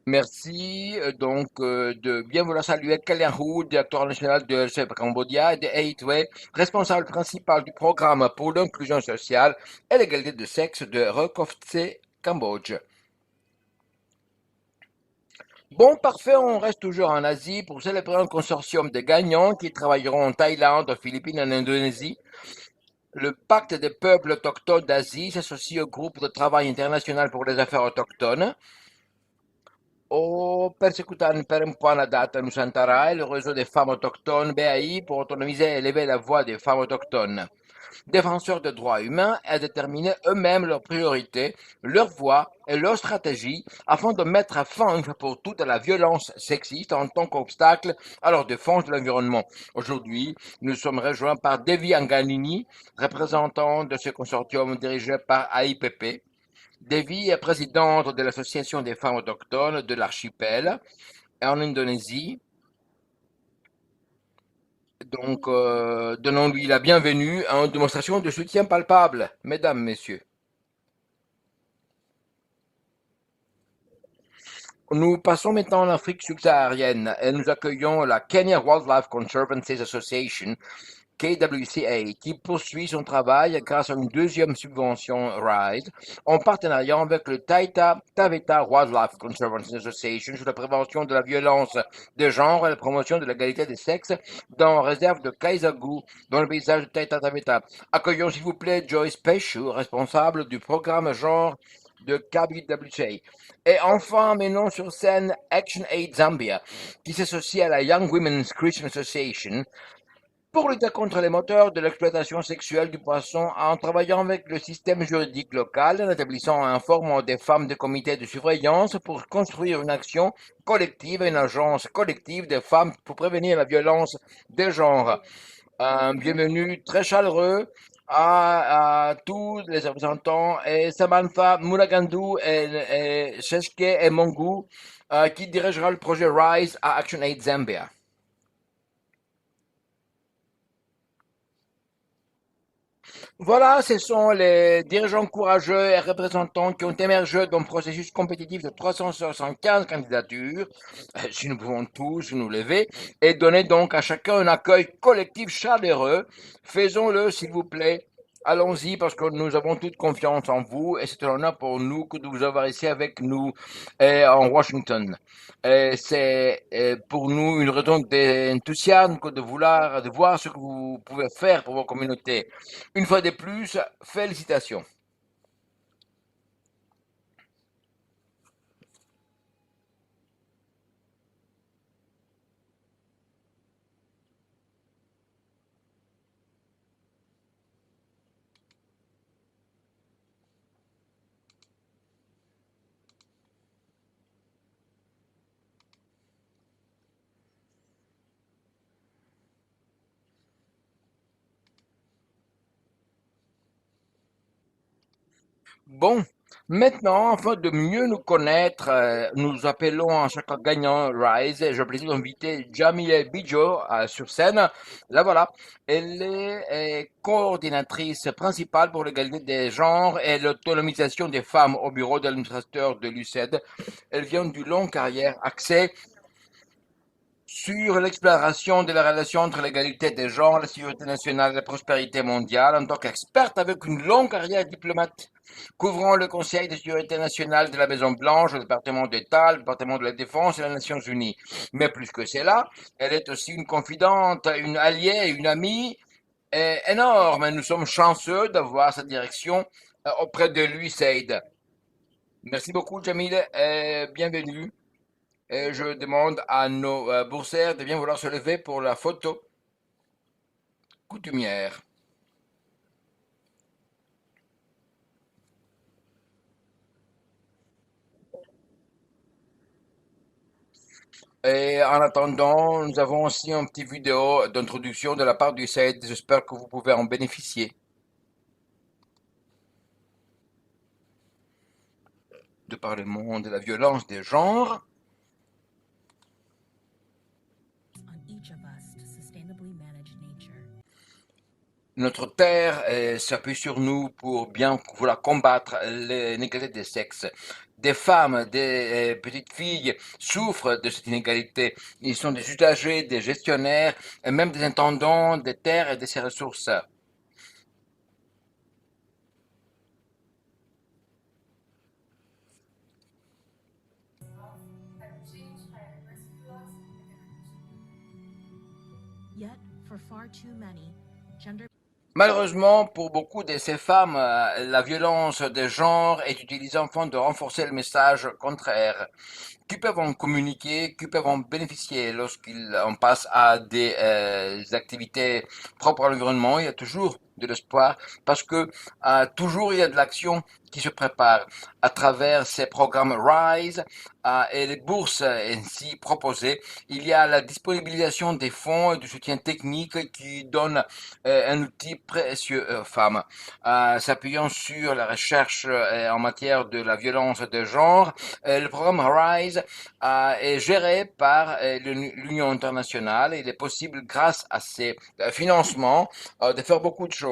Merci donc de bien vouloir saluer Kalian Hu, directeur national de CEP Cambodia, et de Eitwe, responsable principal du programme pour l'inclusion sociale et l'égalité de sexe de RECOFTSE Cambodge. Bon, parfait, on reste toujours en Asie pour célébrer un consortium de gagnants qui travailleront en Thaïlande, aux Philippines et en Indonésie. Le Pacte des peuples autochtones d'Asie s'associe au groupe de travail international pour les affaires autochtones. persecutant per un po' la data Nusantara, le réseau des femmes autochtones BAI pour autonomiser et élever la voix des femmes autochtones. Défenseurs des droits humains et déterminer eux-mêmes leurs priorités, leurs voix et leurs stratégies afin de mettre fin une fois pour toutes à la violence sexiste en tant qu'obstacle à leur défense de l'environnement. Aujourd'hui, nous sommes rejoints par Devi Anganini, représentant de ce consortium dirigé par AIPP. Devi est présidente de l'Association des femmes autochtones de l'archipel en Indonésie. Donc, donnons-lui la bienvenue à une démonstration de soutien palpable, mesdames, messieurs. Nous passons maintenant en Afrique subsaharienne et nous accueillons la Kenya Wildlife Conservancy Association, KWCA, qui poursuit son travail grâce à une deuxième subvention RISE en partenariat avec le Taita Taveta Wildlife Conservancy Association sur la prévention de la violence de genre et la promotion de l'égalité des sexes dans la réserve de Kaisagu, dans le paysage de Taita Taveta. Accueillons s'il vous plaît Joyce Peshu, responsable du programme genre de KWCA. Et enfin, menons sur scène ActionAid Zambia, qui s'associe à la Young Women's Christian Association pour lutter contre les moteurs de l'exploitation sexuelle du poisson en travaillant avec le système juridique local, en établissant un forum des femmes de comités de surveillance pour construire une action collective et une agence collective des femmes pour prévenir la violence des genres. Un bienvenue très chaleureux à tous les représentants et Samantha Mulagandu et Sheske et Mongu qui dirigera le projet RISE à ActionAid Zambia. Voilà, ce sont les dirigeants courageux et représentants qui ont émergé d'un processus compétitif de 375 candidatures. Si nous pouvons tous nous lever et donner donc à chacun un accueil collectif chaleureux, faisons-le s'il vous plaît. Allons-y parce que nous avons toute confiance en vous et c'est un honneur pour nous que de vous avoir ici avec nous en Washington. C'est pour nous une raison d'enthousiasme que de voir ce que vous pouvez faire pour vos communautés. Une fois de plus, félicitations. Bon, maintenant, afin de mieux nous connaître, nous appelons à chaque gagnant Rise et j'ai le plaisir d'inviter Jamie Bijo sur scène. Là voilà, elle est coordinatrice principale pour l'égalité des genres et l'autonomisation des femmes au bureau de l'administrateur de l'UCED. Elle vient d'une longue carrière axée sur l'exploration de la relation entre l'égalité des genres, la sécurité nationale et la prospérité mondiale en tant qu'experte avec une longue carrière diplomate couvrant le Conseil de sécurité nationale de la Maison-Blanche, le département d'État, le département de la Défense et les Nations Unies. Mais plus que cela, elle est aussi une confidente, une alliée, une amie énorme. Nous sommes chanceux d'avoir cette direction auprès de lui, Saïd. Merci beaucoup, Jamil, et bienvenue. Et je demande à nos boursières de bien vouloir se lever pour la photo coutumière. Et en attendant, nous avons aussi une petite vidéo d'introduction de la part du site. J'espère que vous pouvez en bénéficier. De par le monde de la violence des genres. Notre terre s'appuie sur nous pour bien vouloir combattre l'inégalité des sexes. Des femmes, des petites filles souffrent de cette inégalité. Ils sont des usagers, des gestionnaires, et même des intendants des terres et de ses ressources. Malheureusement, pour beaucoup de ces femmes, la violence de genre est utilisée afin de renforcer le message contraire. qui peuvent en communiquer, qui peuvent en bénéficier lorsqu'on passe à des activités propres à l'environnement. Il y a toujours de l'espoir parce que toujours il y a de l'action qui se prépare à travers ces programmes RISE et les bourses ainsi proposées. Il y a la disponibilisation des fonds et du soutien technique qui donne un outil précieux aux femmes, s'appuyant sur la recherche en matière de la violence de genre. Le programme RISE est géré par l'Union internationale et il est possible, grâce à ces financements, de faire beaucoup de choses.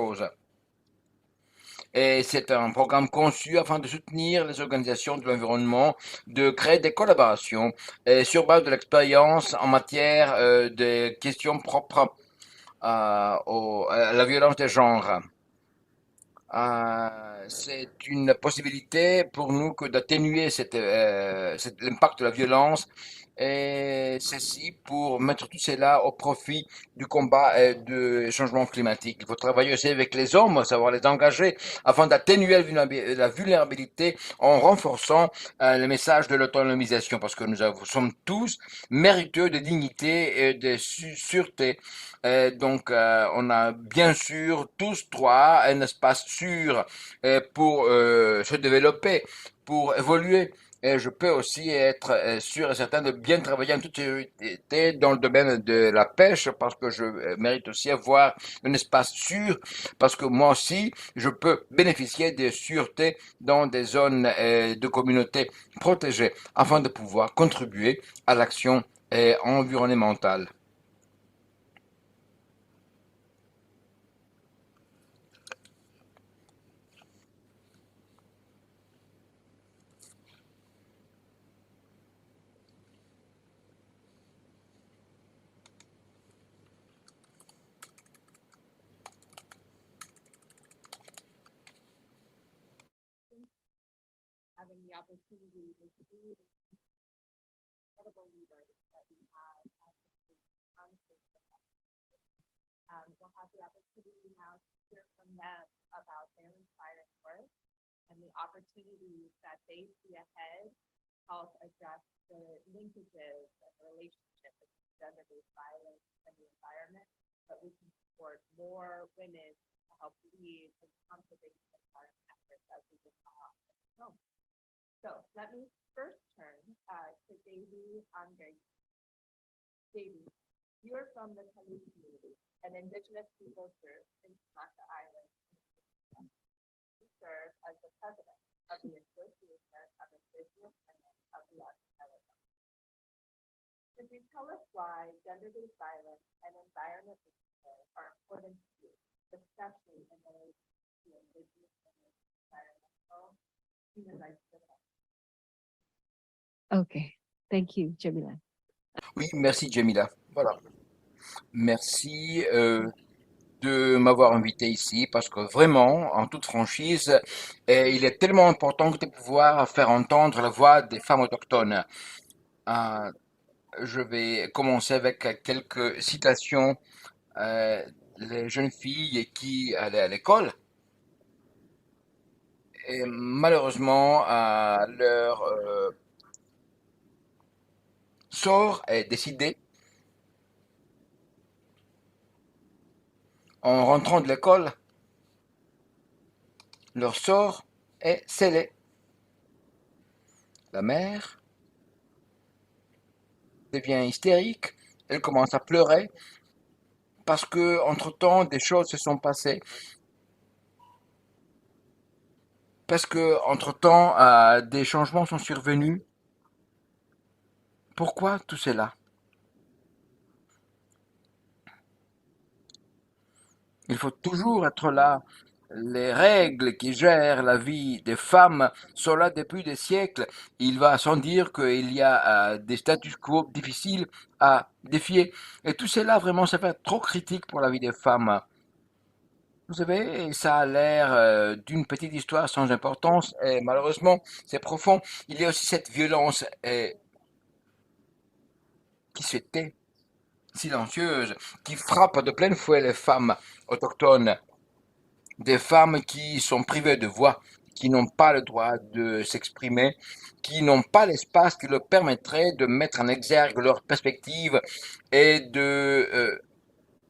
Et c'est un programme conçu afin de soutenir les organisations de l'environnement, de créer des collaborations sur base de l'expérience en matière de questions propres à la violence de genre. C'est une possibilité pour nous que d'atténuer l'impact de la violence et ceci pour mettre tout cela au profit du combat du changement climatique. Il faut travailler aussi avec les hommes, savoir les engager afin d'atténuer la vulnérabilité en renforçant le message de l'autonomisation parce que sommes tous mériteux de dignité et de sûreté. Donc, on a bien sûr tous trois un espace sûr pour se développer, pour évoluer. Et je peux aussi être sûr et certain de bien travailler en toute sécurité dans le domaine de la pêche parce que je mérite aussi avoir un espace sûr parce que moi aussi, je peux bénéficier de sûreté dans des zones de communauté protégées afin de pouvoir contribuer à l'action environnementale.
Having the opportunity to see the incredible leaders that we have at the conversation. We'll have the opportunity now to hear from them about their inspiring work and the opportunities that they see ahead to help address the linkages and the relationship between gender-based violence and the environment, but we can support more women to help lead in conservation environment efforts as we just saw. So let me first turn to Davy Andre. Davy, you're from the Kalu community, an indigenous people group in Sumatra Island. You serve as the president of the Association of Indigenous Women of the Archipelago. Could you tell us why gender-based violence and environment issues are important to you, especially in relation to indigenous women's environmental human rights defense?
Okay, thank you, Jamila.
Oui, merci Jamila. Voilà. Merci de m'avoir invité ici parce que vraiment, en toute franchise, il est tellement important de pouvoir faire entendre la voix des femmes autochtones. Je vais commencer avec quelques citations. Les jeunes filles qui allaient à l'école et malheureusement, leur sort est décidé en rentrant de l'école. Leur sort est scellé. La mère devient hystérique, elle commence à pleurer parce que entre-temps des choses se sont passées. Parce que entre-temps des changements sont survenus. Pourquoi tout cela? Il faut toujours être là. Les règles qui gèrent la vie des femmes sont là depuis des siècles. Il va sans dire qu'il y a des status quo difficiles à défier. Et tout cela, vraiment, ça fait trop critique pour la vie des femmes. Vous savez, ça a l'air d'une petite histoire sans importance, et malheureusement, c'est profond. Il y a aussi cette violence qui se tait, silencieuse, qui frappe de plein fouet les femmes autochtones. Des femmes qui sont privées de voix, qui n'ont pas le droit de s'exprimer, qui n'ont pas l'espace qui leur permettrait de mettre en exergue leur perspective et de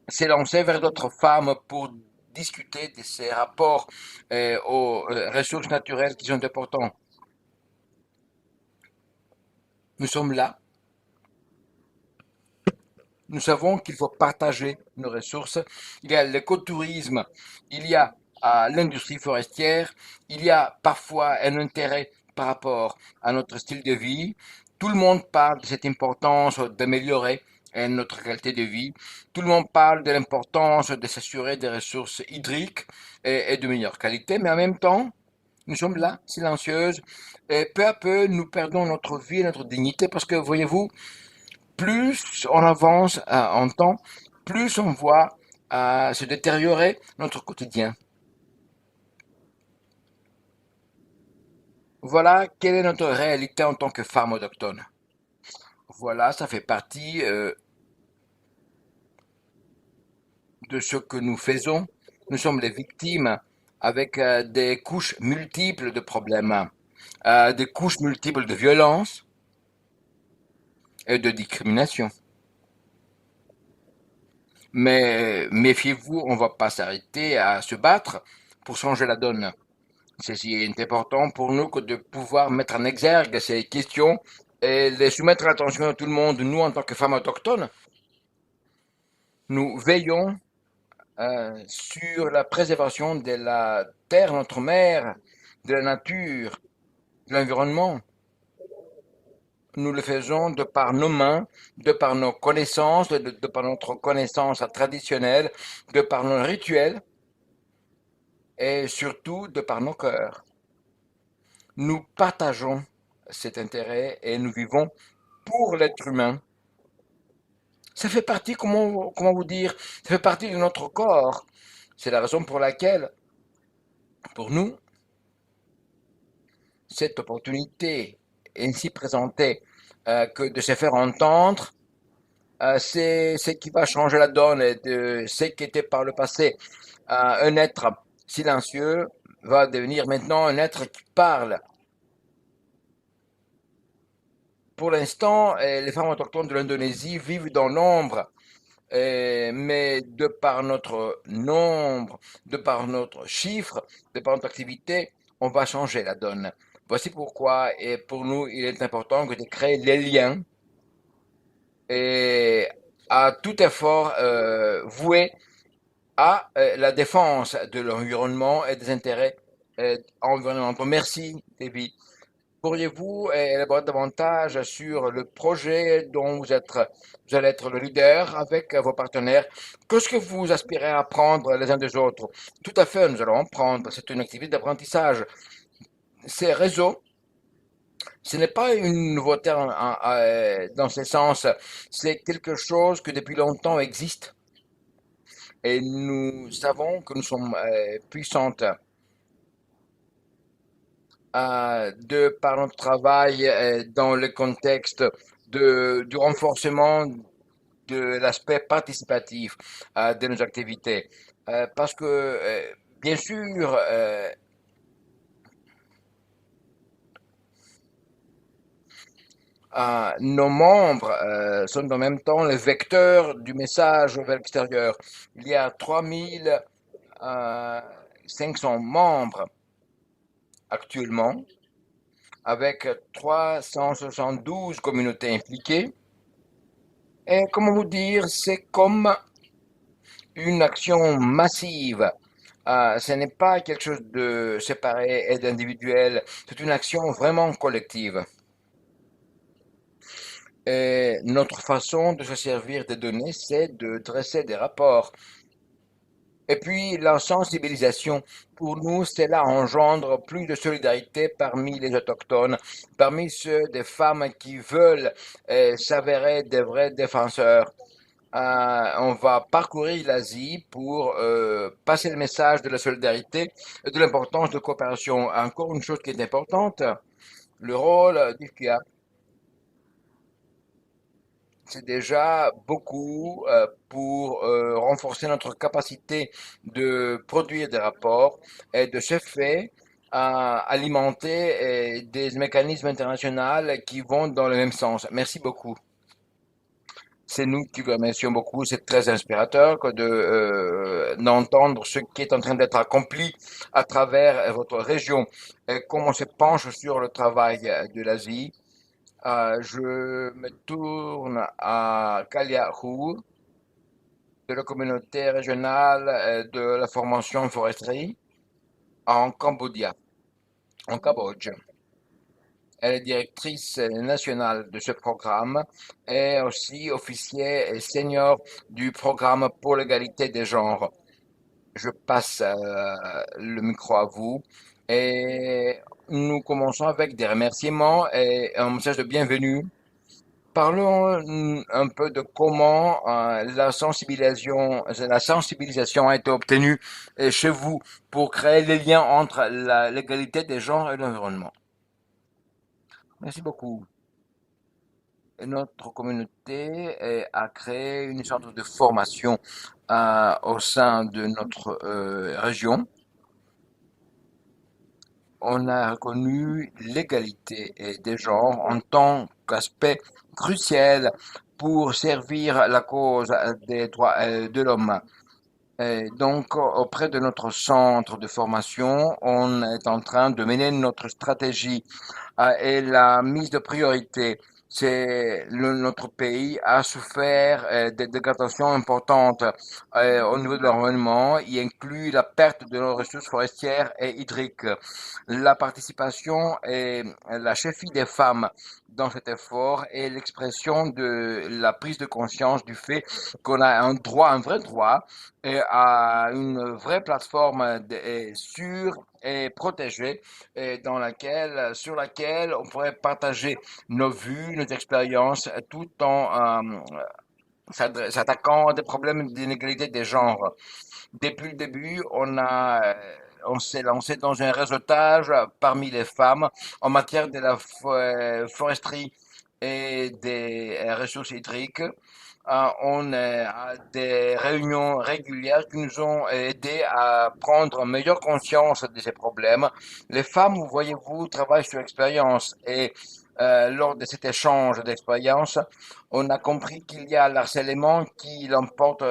s'élancer vers d'autres femmes pour discuter de ces rapports aux ressources naturelles qui sont importants. Nous sommes là. Nous savons qu'il faut partager nos ressources. Il y a l'écotourisme, il y a l'industrie forestière, il y a parfois un intérêt par rapport à notre style de vie. Tout le monde parle de cette importance d'améliorer notre qualité de vie. Tout le monde parle de l'importance de s'assurer des ressources hydriques et de meilleure qualité, mais en même temps, nous sommes là, silencieuses, et peu à peu, nous perdons notre vie et notre dignité parce que, voyez-vous, plus on avance en temps, plus on voit se détériorer notre quotidien. Voilà quelle est notre réalité en tant que femme autochtone. Voilà, ça fait partie de ce que nous faisons. Nous sommes les victimes avec des couches multiples de problèmes, des couches multiples de violence et de discrimination. Mais méfiez-vous, on ne va pas s'arrêter à se battre pour changer la donne. Ceci est important pour nous que de pouvoir mettre en exergue ces questions et les soumettre à l'attention de tout le monde. Nous, en tant que femmes autochtones, nous veillons sur la préservation de la terre, notre mère, de la nature, de l'environnement. Nous le faisons de par nos mains, de par nos connaissances, de par notre connaissance traditionnelle, de par nos rituels et surtout de par nos cœurs. Nous partageons cet intérêt et nous vivons pour l'être humain. Ça fait partie, comment vous dire, ça fait partie de notre corps. C'est la raison pour laquelle, pour nous, cette opportunité ainsi présentée que de se faire entendre, c'est ce qui va changer la donne et de ce qui était par le passé un être silencieux va devenir maintenant un être qui parle. Pour l'instant, les femmes autochtones de l'Indonésie vivent dans l'ombre, mais de par notre nombre, de par notre chiffre, de par notre activité, on va changer la donne. Voici pourquoi, et pour nous, il est important que de créer les liens et à tout effort voué à la défense de l'environnement et des intérêts environnementaux. Merci, David. Pourriez-vous élaborer davantage sur le projet dont vous allez être le leader avec vos partenaires? Qu'est-ce que vous aspirez à apprendre les uns des autres? Tout à fait, nous allons en prendre. C'est une activité d'apprentissage. Ces réseaux, ce n'est pas une nouveauté dans ce sens. C'est quelque chose que depuis longtemps existe. Et nous savons que nous sommes puissantes de par notre travail dans le contexte du renforcement de l'aspect participatif de nos activités. Parce que, bien sûr, nos membres sont en même temps les vecteurs du message vers l'extérieur. Il y a 3500 membres actuellement, avec 372 communautés impliquées. Et comment vous dire, c'est comme une action massive. Ce n'est pas quelque chose de séparé et d'individuel, c'est une action vraiment collective. Et notre façon de se servir des données, c'est de dresser des rapports. Et puis la sensibilisation, pour nous, cela engendre plus de solidarité parmi les autochtones, parmi ceux des femmes qui veulent s'avérer des vrais défenseurs. On va parcourir l'Asie pour passer le message de la solidarité et de l'importance de coopération. Encore une chose qui est importante, le rôle du FIA. C'est déjà beaucoup pour renforcer notre capacité de produire des rapports et de ce fait, alimenter des mécanismes internationaux qui vont dans le même sens. Merci beaucoup. C'est nous qui vous remercions beaucoup. C'est très inspirateur d'entendre ce qui est en train d'être accompli à travers votre région et comment on se penche sur le travail de l'Asie. Je me tourne à Kaliahu, de la communauté régionale de la formation foresterie en Cambodge. Elle est directrice nationale de ce programme et aussi officier senior du programme pour l'égalité des genres. Je passe le micro à vous et nous commençons avec des remerciements et un message de bienvenue. Parlons un peu de comment la sensibilisation a été obtenue chez vous pour créer les liens entre l'égalité des genres et l'environnement. Merci beaucoup. Notre communauté a créé une sorte de formation au sein de notre région. On a reconnu l'égalité des genres en tant qu'aspect crucial pour servir la cause des droits de l'homme. Et donc, auprès de notre centre de formation, on est en train de mener notre stratégie et la mise de priorité. Notre pays a souffert de dégradations importantes au niveau de l'environnement, y inclut la perte de nos ressources forestières et hydriques. La participation et la chefferie des femmes dans cet effort est l'expression de la prise de conscience du fait qu'on a un vrai droit et à une vraie plateforme sûre et protégée et sur laquelle on pourrait partager nos vues, nos expériences, tout en s'attaquant à des problèmes d'inégalité des genres. Depuis le début, on s'est lancé dans un réseautage parmi les femmes en matière de la foresterie et des ressources hydriques. On a des réunions régulières qui nous ont aidés à prendre meilleure conscience de ces problèmes. Les femmes, vous voyez-vous, travaillent sur expérience et lors de cet échange d'expérience, on a compris qu'il y a l'harcèlement qui l'emporte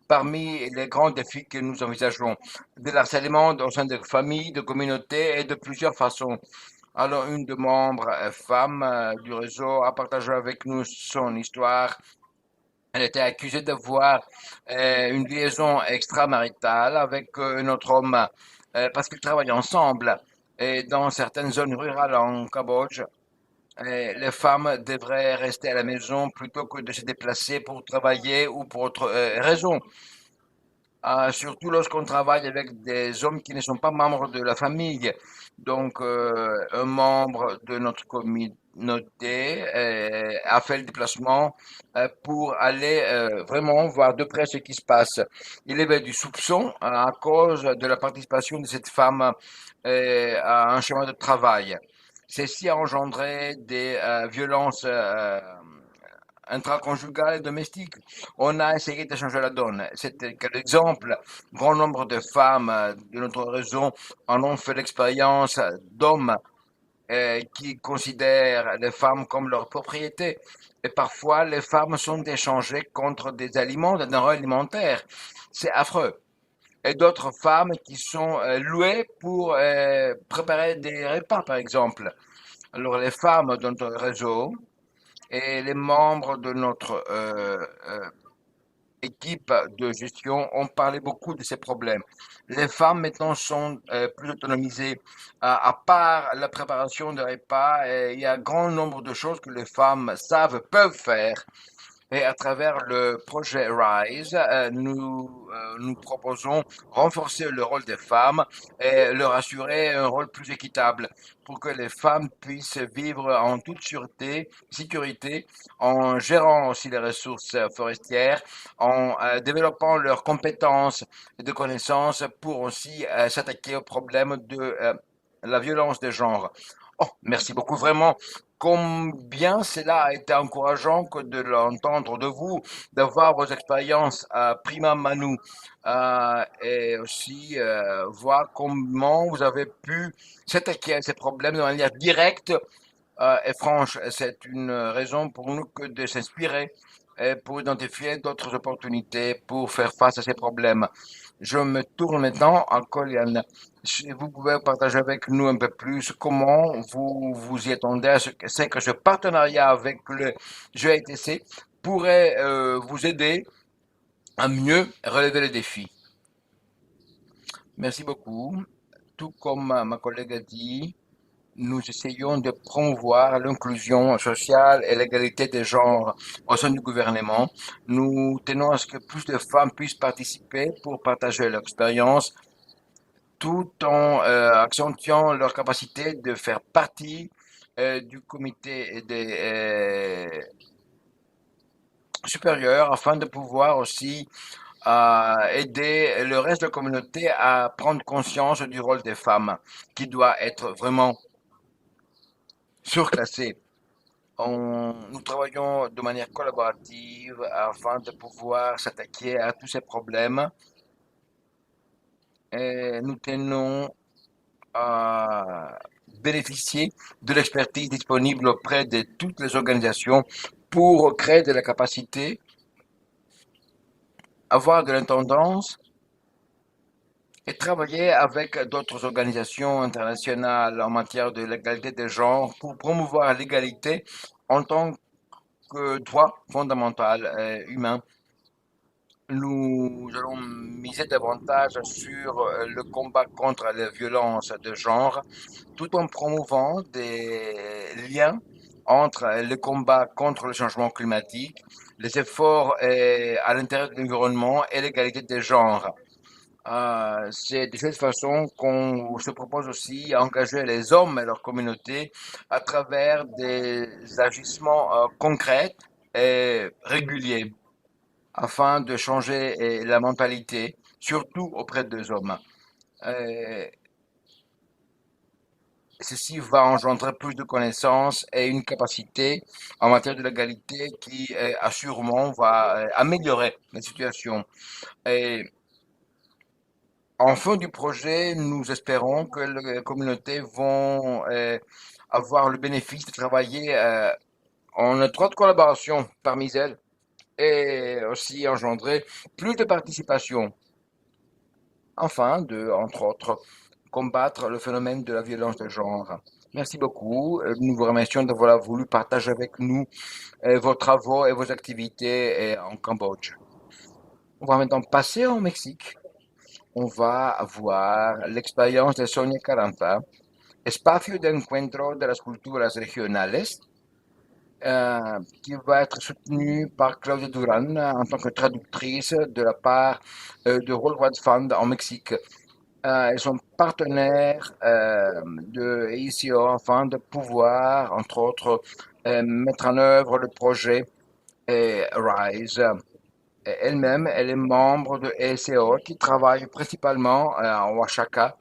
parmi les grands défis que nous envisageons. De l'harcèlement au sein de familles, de communautés et de plusieurs façons. Alors, une de membres, femme du réseau, a partagé avec nous son histoire. Elle était accusée d'avoir une liaison extramaritale avec un autre homme parce qu'ils travaillaient ensemble. Et dans certaines zones rurales en Cambodge, les femmes devraient rester à la maison plutôt que de se déplacer pour travailler ou pour autre raison. Surtout lorsqu'on travaille avec des hommes qui ne sont pas membres de la famille. Donc, un membre de notre communauté a fait le déplacement pour aller vraiment voir de près ce qui se passe. Il y avait du soupçon à cause de la participation de cette femme à un chemin de travail. Ceci a engendré des violences intraconjugales et domestiques. On a essayé de changer la donne. C'était quel exemple. Grand nombre de femmes de notre réseau en ont fait l'expérience d'hommes qui considèrent les femmes comme leur propriété. Et parfois, les femmes sont échangées contre des aliments, des denrées alimentaires. C'est affreux. Et d'autres femmes qui sont louées pour préparer des repas, par exemple. Alors, les femmes de notre réseau et les membres de notre équipe de gestion ont parlé beaucoup de ces problèmes. Les femmes maintenant sont plus autonomisées. À part la préparation de repas, il y a un grand nombre de choses que les femmes savent, peuvent faire. Et à travers le projet RISE, nous proposons renforcer le rôle des femmes et leur assurer un rôle plus équitable pour que les femmes puissent vivre en toute sécurité, en gérant aussi les ressources forestières, en développant leurs compétences et de connaissances pour aussi s'attaquer au problème de la violence des genres. Oh, merci beaucoup, vraiment. Combien cela a été encourageant que de l'entendre de vous, d'avoir vos expériences à prima manu, et aussi voir comment vous avez pu s'attaquer à ces problèmes de manière directe et franche. C'est une raison pour nous que de s'inspirer et pour identifier d'autres opportunités pour faire face à ces problèmes. Je me tourne maintenant à Coliane. Si vous pouvez partager avec nous un peu plus comment vous vous y attendez à ce que c'est que ce partenariat avec le GITC pourrait vous aider à mieux relever les défis. Merci beaucoup. Tout comme ma collègue a dit, nous essayons de promouvoir l'inclusion sociale et l'égalité des genres au sein du gouvernement. Nous tenons à ce que plus de femmes puissent participer pour partager leur expérience, tout en accentuant leur capacité de faire partie du comité des supérieurs afin de pouvoir aussi aider le reste de la communauté à prendre conscience du rôle des femmes qui doit être vraiment surclassé. Nous travaillons de manière collaborative afin de pouvoir s'attaquer à tous ces problèmes et nous tenons à bénéficier de l'expertise disponible auprès de toutes les organisations pour créer de la capacité, avoir de l'intendance et travailler avec d'autres organisations internationales en matière de l'égalité des genres pour promouvoir l'égalité en tant que droit fondamental humain. Nous allons miser davantage sur le combat contre les violences de genre, tout en promouvant des liens entre le combat contre le changement climatique, les efforts à l'intérieur de l'environnement et l'égalité des genres. C'est de cette façon qu'on se propose aussi d'engager les hommes et leur communauté à travers des agissements concrets et réguliers afin de changer la mentalité, surtout auprès des hommes. Euh, Ceci va engendrer plus de connaissances et une capacité en matière de l'égalité qui assurément va améliorer la situation. Et en fin du projet, nous espérons que les communautés vont avoir le bénéfice de travailler en étroite collaboration parmi elles et aussi engendrer plus de participation, afin de, entre autres, combattre le phénomène de la violence de genre. Merci beaucoup. Nous vous remercions d'avoir voulu partager avec nous vos travaux et vos activités en Cambodge. On va maintenant passer au Mexique. On va voir l'expérience de Sonia Carranza, Espacio de Encuentro de las Culturas Regionales, qui va être soutenue par Claudia Duran en tant que traductrice de la part de World Wide Fund en Mexique. Ils sont partenaires de EICO afin de pouvoir, entre autres, mettre en œuvre le projet RISE. Elle-même, elle est membre de EICO qui travaille principalement en Oaxaca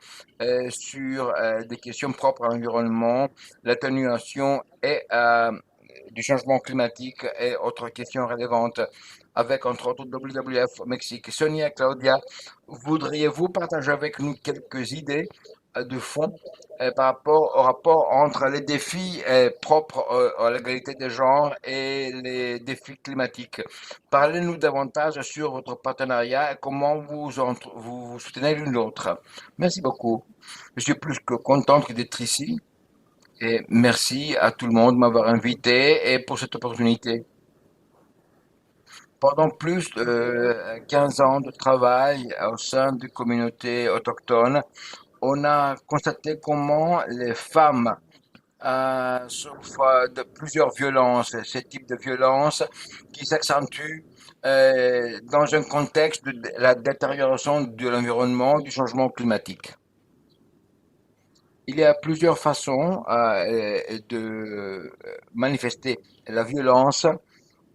sur des questions propres à l'environnement, l'atténuation et du changement climatique et autres questions relevantes avec entre autres WWF au Mexique. Sonia et Claudia, voudriez-vous partager avec nous quelques idées de fond par rapport au rapport entre les défis propres à l'égalité des genres et les défis climatiques? Parlez-nous davantage sur votre partenariat et comment vous soutenez l'une l'autre. Merci beaucoup. Je suis plus que contente d'être ici et merci à tout le monde de m'avoir invité et pour cette opportunité. Pendant plus de 15 ans de travail au sein de communautés autochtones, on a constaté comment les femmes souffrent de plusieurs violences, ces types de violences qui s'accentuent dans un contexte de la détérioration de l'environnement, du changement climatique. Il y a plusieurs façons de manifester la violence,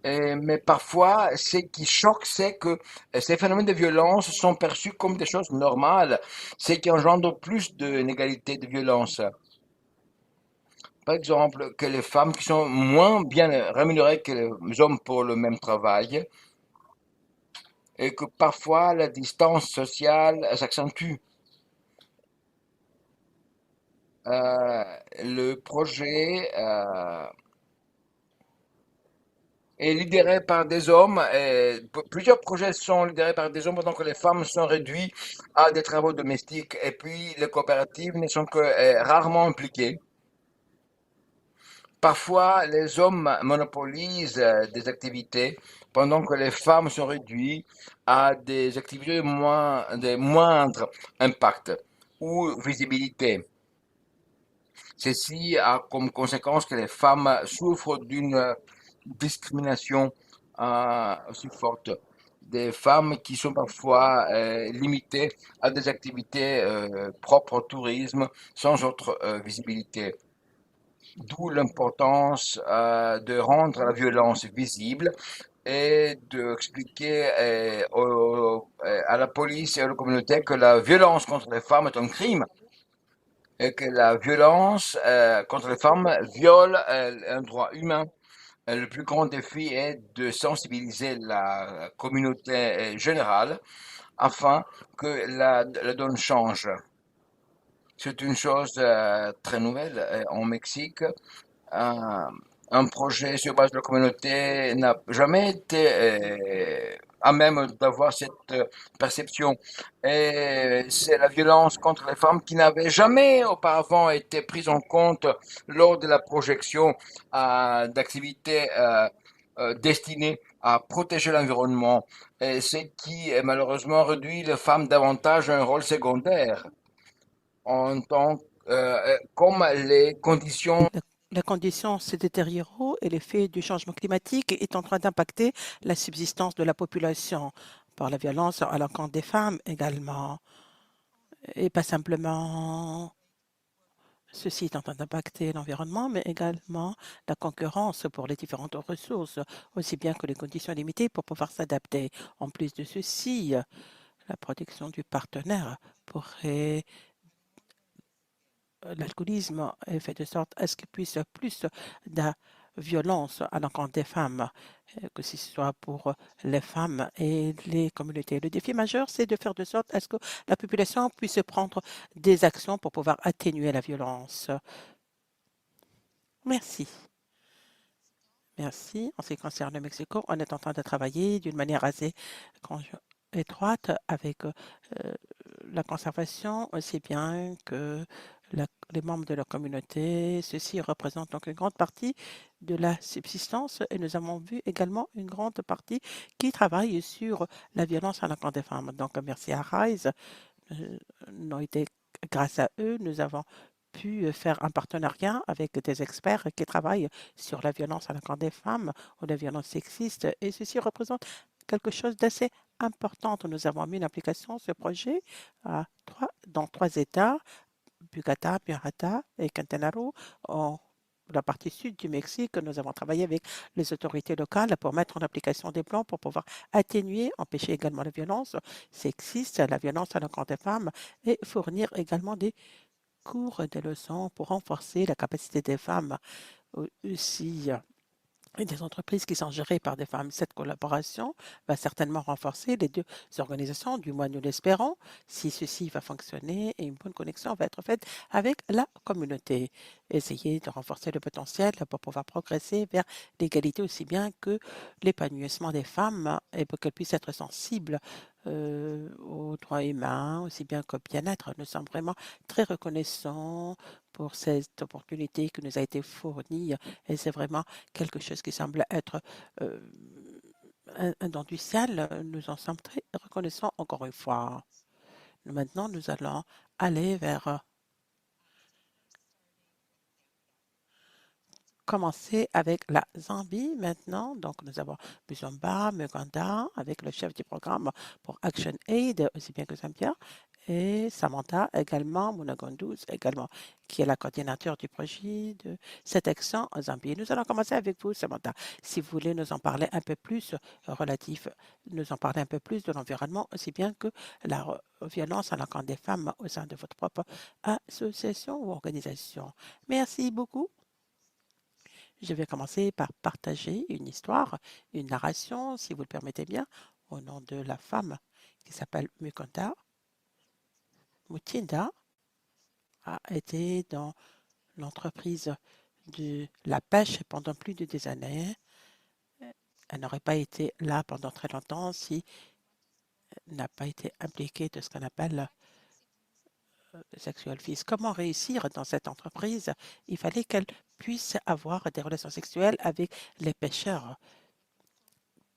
mais parfois, ce qui choque, c'est que ces phénomènes de violence sont perçus comme des choses normales, ce qui engendre plus d'inégalités de violence. par exemple, que les femmes qui sont moins bien rémunérées que les hommes pour le même travail et que parfois la distance sociale s'accentue. Euh, le projet est lidéré par des hommes et plusieurs projets sont lidérés par des hommes pendant que les femmes sont réduites à des travaux domestiques et puis les coopératives ne sont que rarement impliquées. Parfois, les hommes monopolisent des activités pendant que les femmes sont réduites à des activités de moindre impact ou visibilité. Ceci a comme conséquence que les femmes souffrent d'une discrimination aussi forte. Des femmes qui sont parfois limitées à des activités propres au tourisme sans autre visibilité. D'où l'importance de rendre la violence visible et d'expliquer à la police et à la communauté que la violence contre les femmes est un crime et que la violence contre les femmes viole un droit humain. Le plus grand défi est de sensibiliser la communauté générale afin que la donne change. C'est une chose très nouvelle en Mexique. Un, un projet sur base de la communauté n'a jamais été à même d'avoir cette perception. Et c'est la violence contre les femmes qui n'avait jamais auparavant été prise en compte lors de la projection d'activités destinées à protéger l'environnement, et ce qui malheureusement réduit les femmes davantage à un rôle secondaire en tant comme les conditions.
Les conditions se détériorent et l'effet du changement climatique est en train d'impacter la subsistance de la population par la violence à l'encontre des femmes également. Et pas simplement ceci est en train d'impacter l'environnement, mais également la concurrence pour les différentes ressources, aussi bien que les conditions limitées pour pouvoir s'adapter. En plus de ceci, la protection du partenaire pourrait l'alcoolisme est fait de sorte à ce qu'il puisse plus de violence à l'encontre des femmes, que ce soit pour les femmes et les communautés. Le défi majeur, c'est de faire de sorte à ce que la population puisse prendre des actions pour pouvoir atténuer la violence. Merci. Merci. En ce qui concerne le Mexique, on est en train de travailler d'une manière assez étroite avec la conservation, aussi bien que les membres de la communauté. Ceci représente donc une grande partie de la subsistance et nous avons vu également une grande partie qui travaille sur la violence à l'encontre des femmes. Donc, merci à RISE. Grâce à eux, nous avons pu faire un partenariat avec des experts qui travaillent sur la violence à l'encontre des femmes ou la violence sexiste et ceci représente quelque chose d'assez important. Nous avons mis en application ce projet dans 3 États, Bogotá, Michoacán et Quintana Roo, en la partie sud du Mexique. Nous avons travaillé avec les autorités locales pour mettre en application des plans pour pouvoir atténuer, empêcher également la violence sexiste, la violence à l'encontre des femmes et fournir également des cours et des leçons pour renforcer la capacité des femmes aussi et des entreprises qui sont gérées par des femmes. Cette collaboration va certainement renforcer les 2 organisations, du moins nous l'espérons, si ceci va fonctionner et une bonne connexion va être faite avec la communauté. Essayer de renforcer le potentiel pour pouvoir progresser vers l'égalité aussi bien que l'épanouissement des femmes et pour qu'elles puissent être sensibles aux droits humains, aussi bien qu'au bien-être. Nous sommes vraiment très reconnaissants pour cette opportunité qui nous a été fournie et c'est vraiment quelque chose qui semble être un don du ciel. Nous en sommes très reconnaissants encore une fois. Maintenant, nous allons aller vers commencer avec la Zambie maintenant. Donc, nous avons Buzomba, Muganda, avec le chef du programme pour Action Aid, aussi bien que Zambia, et Samantha également, Munagondous également, qui est la coordinateur du projet de cette action en Zambie. Nous allons commencer avec vous, Samantha. Si vous voulez nous en parler un peu plus nous en parler un peu plus de l'environnement, aussi bien que la violence à l'encontre des femmes au sein de votre propre association ou organisation. Merci beaucoup. Je vais commencer par partager une histoire, une narration, si vous le permettez bien, au nom de la femme qui s'appelle Mutinda. Mutinda a été dans l'entreprise de la pêche pendant plus de des années. Elle n'aurait pas été là pendant très longtemps si elle n'a pas été impliquée de ce qu'on appelle sexual fees. Comment réussir dans cette entreprise? Il fallait qu'elle puisse avoir des relations sexuelles avec les pêcheurs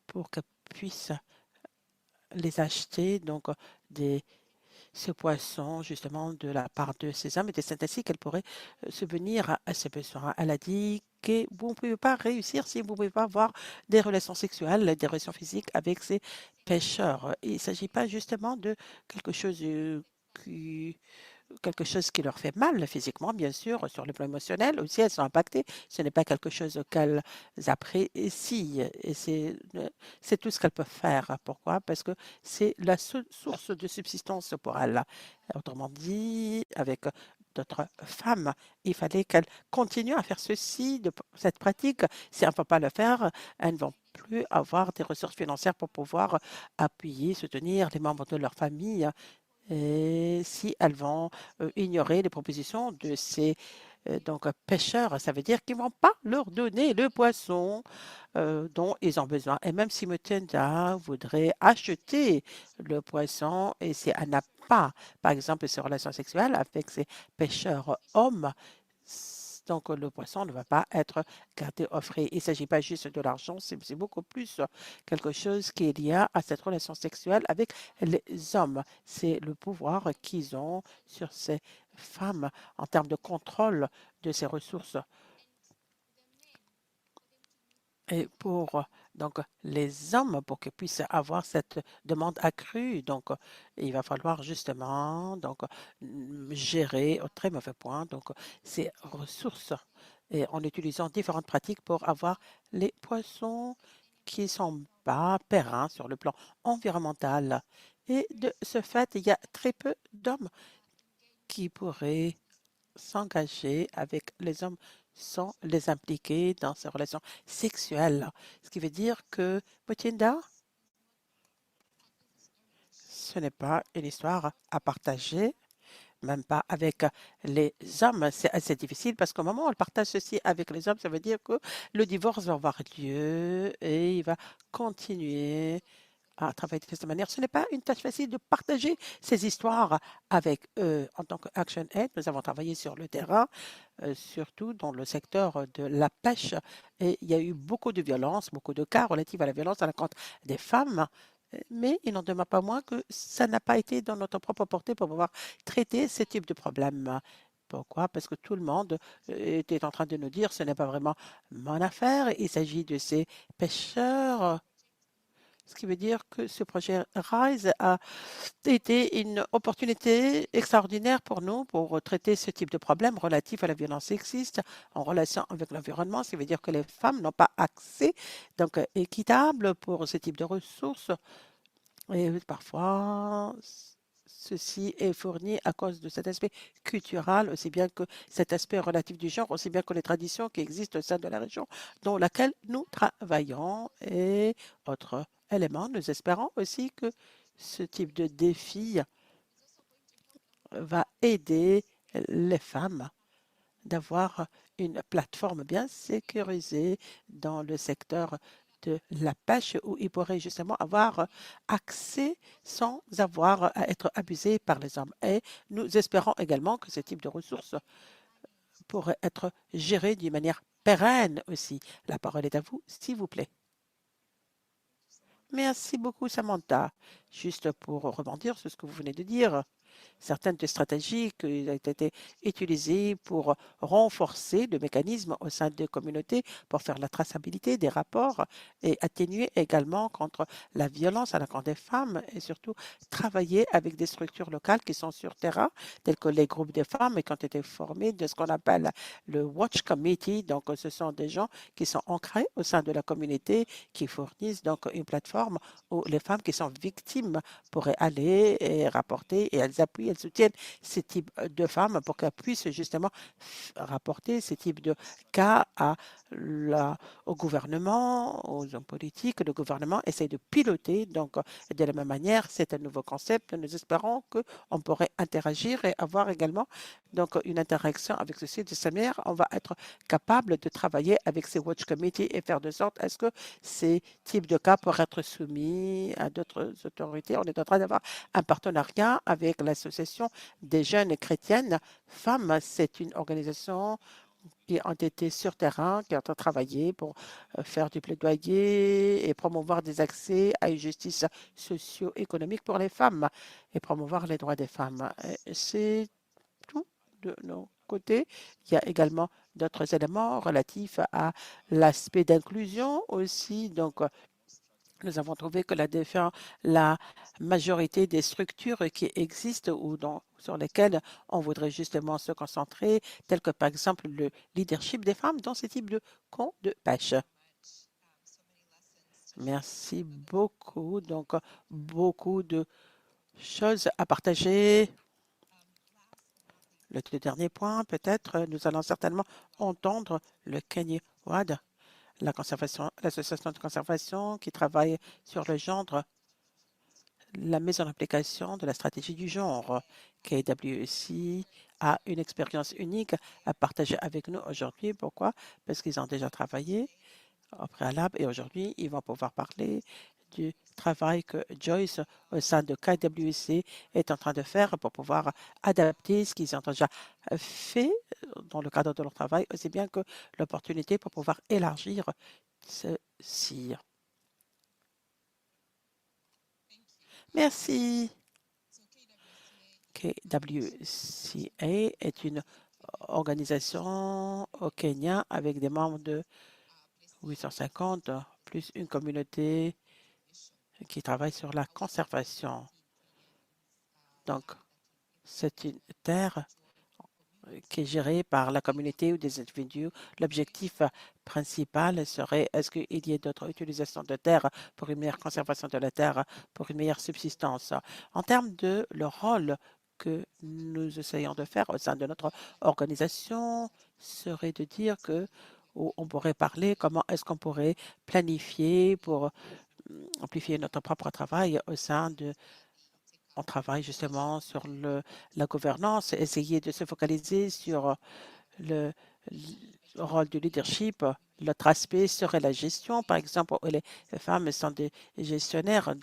pour qu'elle puisse les acheter, donc des ce poisson justement de la part de ces hommes, et c'est ainsi qu'elle pourrait subvenir à ses besoins. Elle a dit que vous ne pouvez pas réussir si vous ne pouvez pas avoir des relations sexuelles, des relations physiques avec ces pêcheurs. Il ne s'agit pas justement de quelque chose qui quelque chose qui leur fait mal physiquement, bien sûr, sur le plan émotionnel aussi, elles sont impactées. Ce n'est pas quelque chose qu'elles apprécient et c'est tout ce qu'elles peuvent faire. Pourquoi? Parce que c'est la seule source de subsistance pour elles. Autrement dit, avec d'autres femmes, il fallait qu'elles continuent à faire ceci, cette pratique. Si elles ne vont pas le faire, elles ne vont plus avoir des ressources financières pour pouvoir appuyer, soutenir les membres de leur famille et si elles vont ignorer les propositions de ces donc pêcheurs, ça veut dire qu'ils ne vont pas leur donner le poisson dont ils ont besoin. Et même si Mutenda voudrait acheter le poisson et si elle n'a pas, par exemple, ces relations sexuelles avec ces pêcheurs hommes, donc le poisson ne va pas être gardé au frais. Il ne s'agit pas juste de l'argent, c'est beaucoup plus quelque chose qu'il y a à cette relation sexuelle avec les hommes. C'est le pouvoir qu'ils ont sur ces femmes en termes de contrôle de ces ressources. Et pour donc les hommes, pour qu'ils puissent avoir cette demande accrue, donc il va falloir justement donc gérer au très mauvais point donc ces ressources et en utilisant différentes pratiques pour avoir les poissons qui sont pas périns sur le plan environnemental. Et de ce fait, il y a très peu d'hommes qui pourraient s'engager avec les hommes sans les impliquer dans ces relations sexuelles. Ce qui veut dire que Mutinda, ce n'est pas une histoire à partager, même pas avec les hommes. C'est assez difficile parce qu'au moment où elle partage ceci avec les hommes, ça veut dire que le divorce va avoir lieu et il va continuer à travailler de cette manière. Ce n'est pas une tâche facile de partager ces histoires avec eux. En tant qu'Action Aid, nous avons travaillé sur le terrain, surtout dans le secteur de la pêche. Et il y a eu beaucoup de violences, beaucoup de cas relatifs à la violence à l'encontre des femmes. Mais il n'en demeure pas moins que ça n'a pas été dans notre propre portée pour pouvoir traiter ce type de problème. Pourquoi? Parce que tout le monde était en train de nous dire ce n'est pas vraiment mon affaire, il s'agit de ces pêcheurs. Ce qui veut dire que ce projet RISE a été une opportunité extraordinaire pour nous pour traiter ce type de problème relatif à la violence sexiste en relation avec l'environnement. Ce qui veut dire que les femmes n'ont pas accès donc équitable pour ce type de ressources. Et parfois, ceci est fourni à cause de cet aspect culturel, aussi bien que cet aspect relatif du genre, aussi bien que les traditions qui existent au sein de la région dans laquelle nous travaillons. Et autre élément, nous espérons aussi que ce type de défi va aider les femmes d'avoir une plateforme bien sécurisée dans le secteur de la pêche où ils pourraient justement avoir accès sans avoir à être abusés par les hommes. Et nous espérons également que ce type de ressources pourrait être géré d'une manière pérenne aussi. La parole est à vous, s'il vous plaît. Merci beaucoup, Samantha. Juste pour rebondir sur ce que vous venez de dire, certaines des stratégies qui ont été utilisées pour renforcer le mécanisme au sein des communautés, pour faire la traçabilité des rapports et atténuer également contre la violence à l'encontre des femmes et surtout travailler avec des structures locales qui sont sur terrain, telles que les groupes de femmes et qui ont été formés de ce qu'on appelle le Watch Committee. Donc, ce sont des gens qui sont ancrés au sein de la communauté, qui fournissent donc une plateforme où les femmes qui sont victimes pourraient aller et rapporter et elles appuient, elles soutiennent ces types de femmes pour qu'elles puissent justement rapporter ces types de cas au gouvernement, aux hommes politiques. Le gouvernement essaie de piloter. Donc, de la même manière, c'est un nouveau concept. Nous espérons qu'on pourrait interagir et avoir également donc une interaction avec ceci. De cette manière, on va être capable de travailler avec ces Watch Committee et faire de sorte à ce que ces types de cas pourraient être soumis à d'autres autorités. On est en train d'avoir un partenariat avec l'Association des jeunes chrétiennes femmes. C'est une organisation qui ont été sur terrain, qui ont travaillé pour faire du plaidoyer et promouvoir des accès à une justice socio-économique pour les femmes et promouvoir les droits des femmes. C'est tout de nos côtés. Il y a également d'autres éléments relatifs à l'aspect d'inclusion aussi. Donc, nous avons trouvé que la majorité des structures qui existent ou sur lesquelles on voudrait justement se concentrer, telles que par exemple le leadership des femmes dans ce type de camp de pêche. Merci beaucoup. Donc, beaucoup de choses à partager. Le dernier point, peut-être, nous allons certainement entendre le Kanye Wad, l'association de conservation qui travaille sur le genre, la mise en application de la stratégie du genre. KWC a une expérience unique à partager avec nous aujourd'hui. Pourquoi? Parce qu'ils ont déjà travaillé au préalable et aujourd'hui, ils vont pouvoir parler du travail que Joyce, au sein de KWC, est en train de faire pour pouvoir adapter ce qu'ils ont déjà fait dans le cadre de leur travail, aussi bien que l'opportunité pour pouvoir élargir ceci. Merci. KWCA est une organisation au Kenya avec des membres de 850, plus une communauté qui travaille sur la conservation. Donc, c'est une terre qui est gérée par la communauté ou des individus. L'objectif principal serait, est-ce qu'il y a d'autres utilisations de terre pour une meilleure conservation de la terre, pour une meilleure subsistance? En termes de le rôle que nous essayons de faire au sein de notre organisation, serait de dire que on pourrait parler comment est-ce qu'on pourrait planifier pour amplifier notre propre travail au sein de on travaille justement sur la gouvernance, essayer de se focaliser sur le, le rôle du leadership. L'autre aspect serait la gestion, par exemple, où les femmes sont des gestionnaires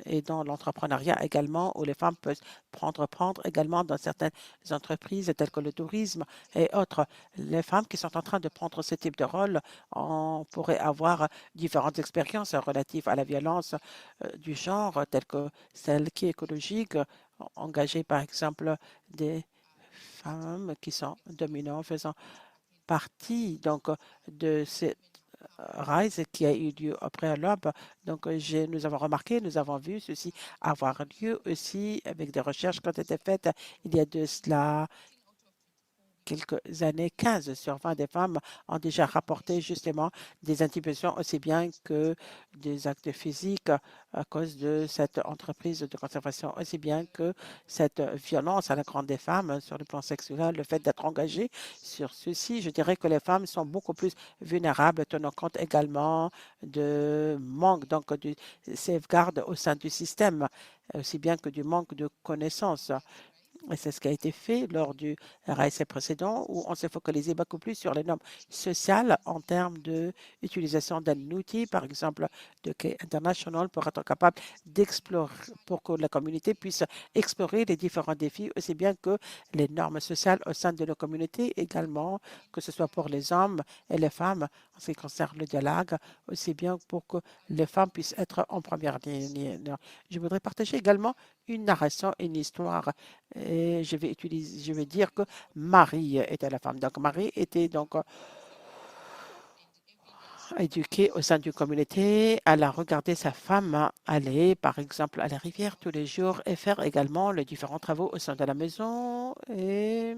et dans l'entrepreneuriat également, où les femmes peuvent prendre également dans certaines entreprises telles que le tourisme et autres. Les femmes qui sont en train de prendre ce type de rôle, on pourrait avoir différentes expériences relatives à la violence du genre, telles que celle qui est écologique, engager par exemple des femmes qui sont dominantes, faisant partie donc de cette RISE qui a eu lieu au préalable. Donc, nous avons remarqué, nous avons vu ceci avoir lieu aussi avec des recherches qui ont été faites il y a de cela quelques années. 15 sur 20 des femmes ont déjà rapporté justement des intimidations aussi bien que des actes physiques à cause de cette entreprise de conservation, aussi bien que cette violence à l'encontre des femmes sur le plan sexuel, le fait d'être engagé sur ceci. Je dirais que les femmes sont beaucoup plus vulnérables, tenant compte également de manque donc de sauvegarde au sein du système, aussi bien que du manque de connaissances. Et c'est ce qui a été fait lors du RASC précédent, où on s'est focalisé beaucoup plus sur les normes sociales en termes d'utilisation d'un outil, par exemple de Key International, pour être capable d'explorer, pour que la communauté puisse explorer les différents défis, aussi bien que les normes sociales au sein de la communauté également, que ce soit pour les hommes et les femmes, en ce qui concerne le dialogue, aussi bien pour que les femmes puissent être en première ligne. Je voudrais partager également une narration, une histoire. Et je vais dire que Marie était la femme. Donc, Marie était donc éduquée au sein d'une communauté. Elle a regardé sa femme aller, par exemple, à la rivière tous les jours et faire également les différents travaux au sein de la maison. Et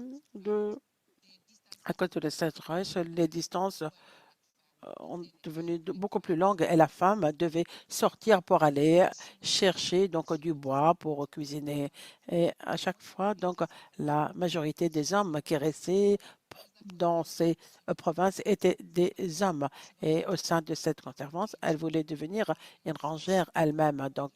à cause de la sécheresse, les distances ont devenu beaucoup plus longues et la femme devait sortir pour aller chercher donc du bois pour cuisiner. Et à chaque fois, donc, la majorité des hommes qui restaient dans ces provinces étaient des hommes. Et au sein de cette conservance, elle voulait devenir une rangère elle-même. Donc,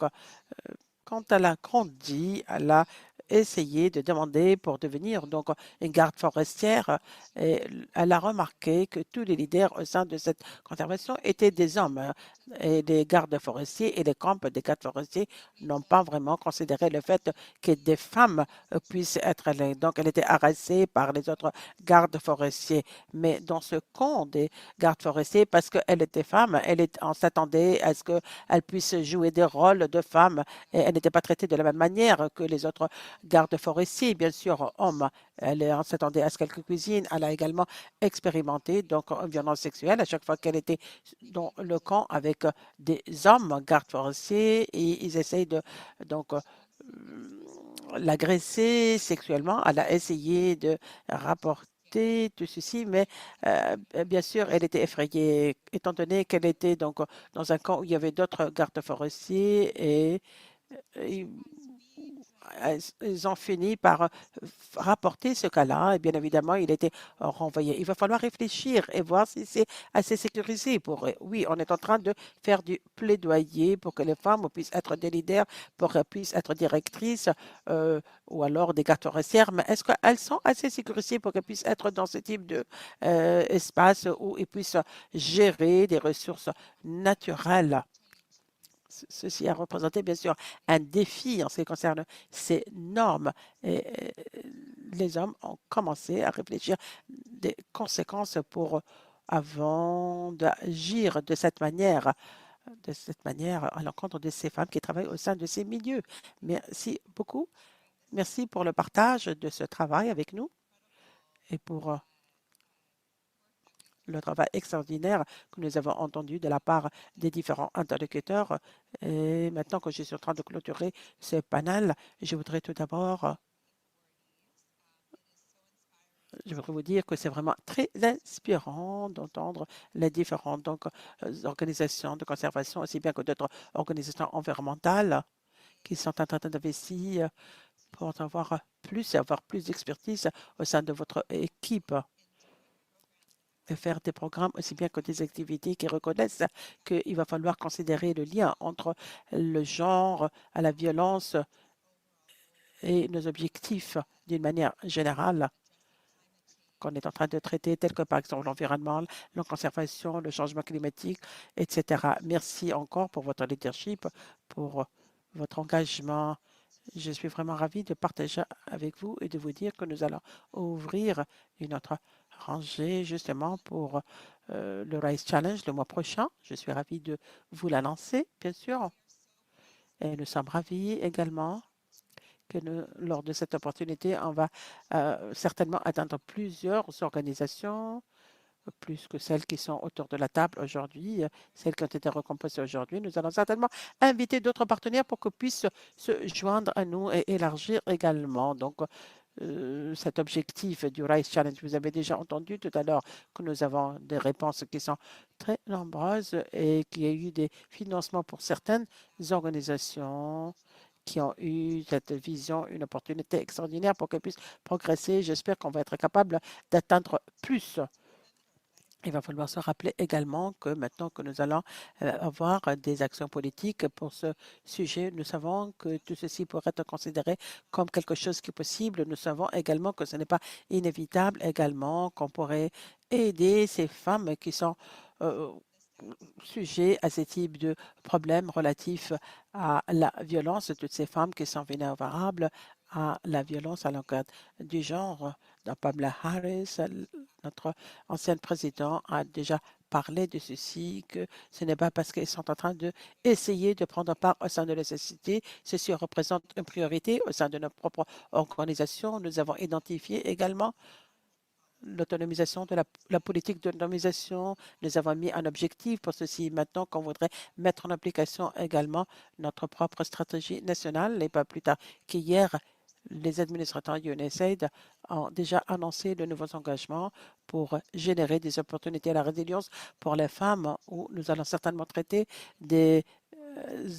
quand elle a grandi, elle a essayé de demander pour devenir donc une garde forestière et elle a remarqué que tous les leaders au sein de cette conservation étaient des hommes et les gardes forestiers et les camps des gardes forestiers n'ont pas vraiment considéré le fait que des femmes puissent être là. Donc, elle était harassée par les autres gardes forestiers. Mais dans ce camp des gardes forestiers, parce qu'elle était femme, on s'attendait à ce qu'elle puisse jouer des rôles de femme et elle n'était pas traitée de la même manière que les autres gardes forestiers, bien sûr, hommes. On s'attendait à ce qu'elle cuisine. Elle a également expérimenté donc une violence sexuelle à chaque fois qu'elle était dans le camp avec des hommes gardes forestiers et ils essayent de donc l'agresser sexuellement. Elle a essayé de rapporter tout ceci, mais bien sûr, elle était effrayée, étant donné qu'elle était donc dans un camp où il y avait d'autres gardes forestiers et ils ont fini par rapporter ce cas-là et bien évidemment, il était renvoyé. Il va falloir réfléchir et voir si c'est assez sécurisé pour eux. Oui, on est en train de faire du plaidoyer pour que les femmes puissent être des leaders, pour qu'elles puissent être directrices ou alors des gardes forestières, mais est-ce qu'elles sont assez sécurisées pour qu'elles puissent être dans ce type de espace où ils puissent gérer des ressources naturelles? Ceci a représenté bien sûr un défi en ce qui concerne ces normes et les hommes ont commencé à réfléchir des conséquences pour avant d'agir de cette manière à l'encontre de ces femmes qui travaillent au sein de ces milieux. Merci beaucoup. Merci pour le partage de ce travail avec nous et pour le travail extraordinaire que nous avons entendu de la part des différents interlocuteurs. Et maintenant que je suis en train de clôturer ce panel, je voudrais vous dire que c'est vraiment très inspirant d'entendre les différentes organisations de conservation, aussi bien que d'autres organisations environnementales qui sont en train d'investir pour avoir plus d'expertise au sein de votre équipe et faire des programmes aussi bien que des activités qui reconnaissent qu'il va falloir considérer le lien entre le genre, à la violence et nos objectifs d'une manière générale qu'on est en train de traiter, tels que par exemple l'environnement, la conservation, le changement climatique, etc. Merci encore pour votre leadership, pour votre engagement. Je suis vraiment ravie de partager avec vous et de vous dire que nous allons ouvrir une autre rangée justement pour le Rise Challenge le mois prochain. Je suis ravie de vous l'annoncer, bien sûr. Et nous sommes ravis également que lors de cette opportunité, on va certainement atteindre plusieurs organisations, plus que celles qui sont autour de la table aujourd'hui, celles qui ont été récompensées aujourd'hui. Nous allons certainement inviter d'autres partenaires pour qu'ils puissent se joindre à nous et élargir également. Donc, cet objectif du Rise Challenge, vous avez déjà entendu tout à l'heure que nous avons des réponses qui sont très nombreuses et qu'il y a eu des financements pour certaines organisations qui ont eu cette vision, une opportunité extraordinaire pour qu'elles puissent progresser. J'espère qu'on va être capable d'atteindre plus. Il va falloir se rappeler également que maintenant que nous allons avoir des actions politiques pour ce sujet, nous savons que tout ceci pourrait être considéré comme quelque chose qui est possible. Nous savons également que ce n'est pas inévitable également qu'on pourrait aider ces femmes qui sont euh, sujets à ce type de problèmes relatifs à la violence, toutes ces femmes qui sont vulnérables à la violence à l'encontre du genre. Donc, Pamela Harris, notre ancienne présidente, a déjà parlé de ceci, que ce n'est pas parce qu'ils sont en train d'essayer de prendre part au sein de la société. Ceci représente une priorité au sein de notre propre organisation. Nous avons identifié également l'autonomisation de la politique d'autonomisation. Nous avons mis un objectif pour ceci. Maintenant qu'on voudrait mettre en application également notre propre stratégie nationale, et pas plus tard qu'hier, les administrateurs UNAID ont déjà annoncé de nouveaux engagements pour générer des opportunités à la résilience pour les femmes, où nous allons certainement traiter des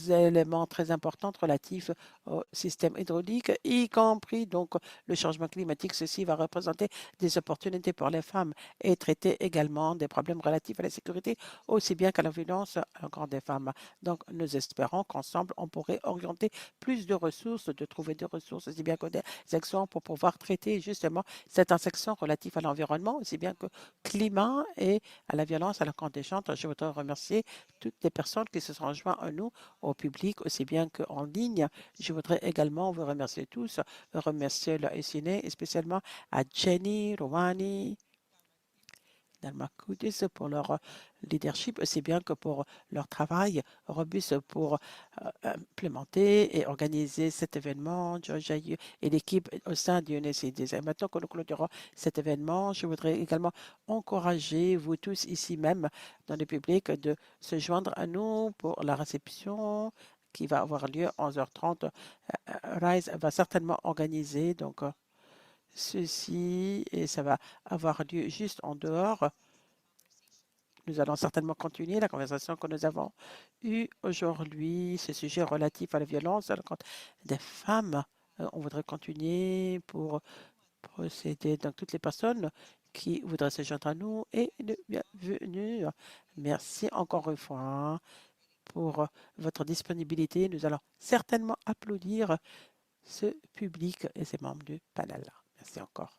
éléments très importants relatifs au système hydraulique, y compris donc le changement climatique. Ceci va représenter des opportunités pour les femmes et traiter également des problèmes relatifs à la sécurité, aussi bien qu'à la violence encore des femmes. Donc, nous espérons qu'ensemble, on pourrait orienter plus de ressources, de trouver des ressources, aussi bien que des actions pour pouvoir traiter justement cette section relative à l'environnement, aussi bien que climat et à la violence à la contingente. Je voudrais remercier toutes les personnes qui se sont jointes à nous, au public, aussi bien qu'en ligne. Je voudrais également vous remercier tous, remercier le SINE, et spécialement à Jenny, Rwani, Dalma Koudis pour leur leadership, aussi bien que pour leur travail robuste pour implémenter et organiser cet événement. Georgia et l'équipe au sein du UNCDS. Et maintenant que nous clôturons cet événement, je voudrais également encourager vous tous ici même dans le public de se joindre à nous pour la réception qui va avoir lieu à 11h30. RISE va certainement organiser donc ceci et ça va avoir lieu juste en dehors. Nous allons certainement continuer la conversation que nous avons eue aujourd'hui, ce sujet relatif à la violence à l'encontre des femmes. On voudrait continuer pour procéder. Donc, toutes les personnes qui voudraient se joindre à nous et le bienvenue. Merci encore une fois pour votre disponibilité. Nous allons certainement applaudir ce public et ses membres du panel. Merci encore.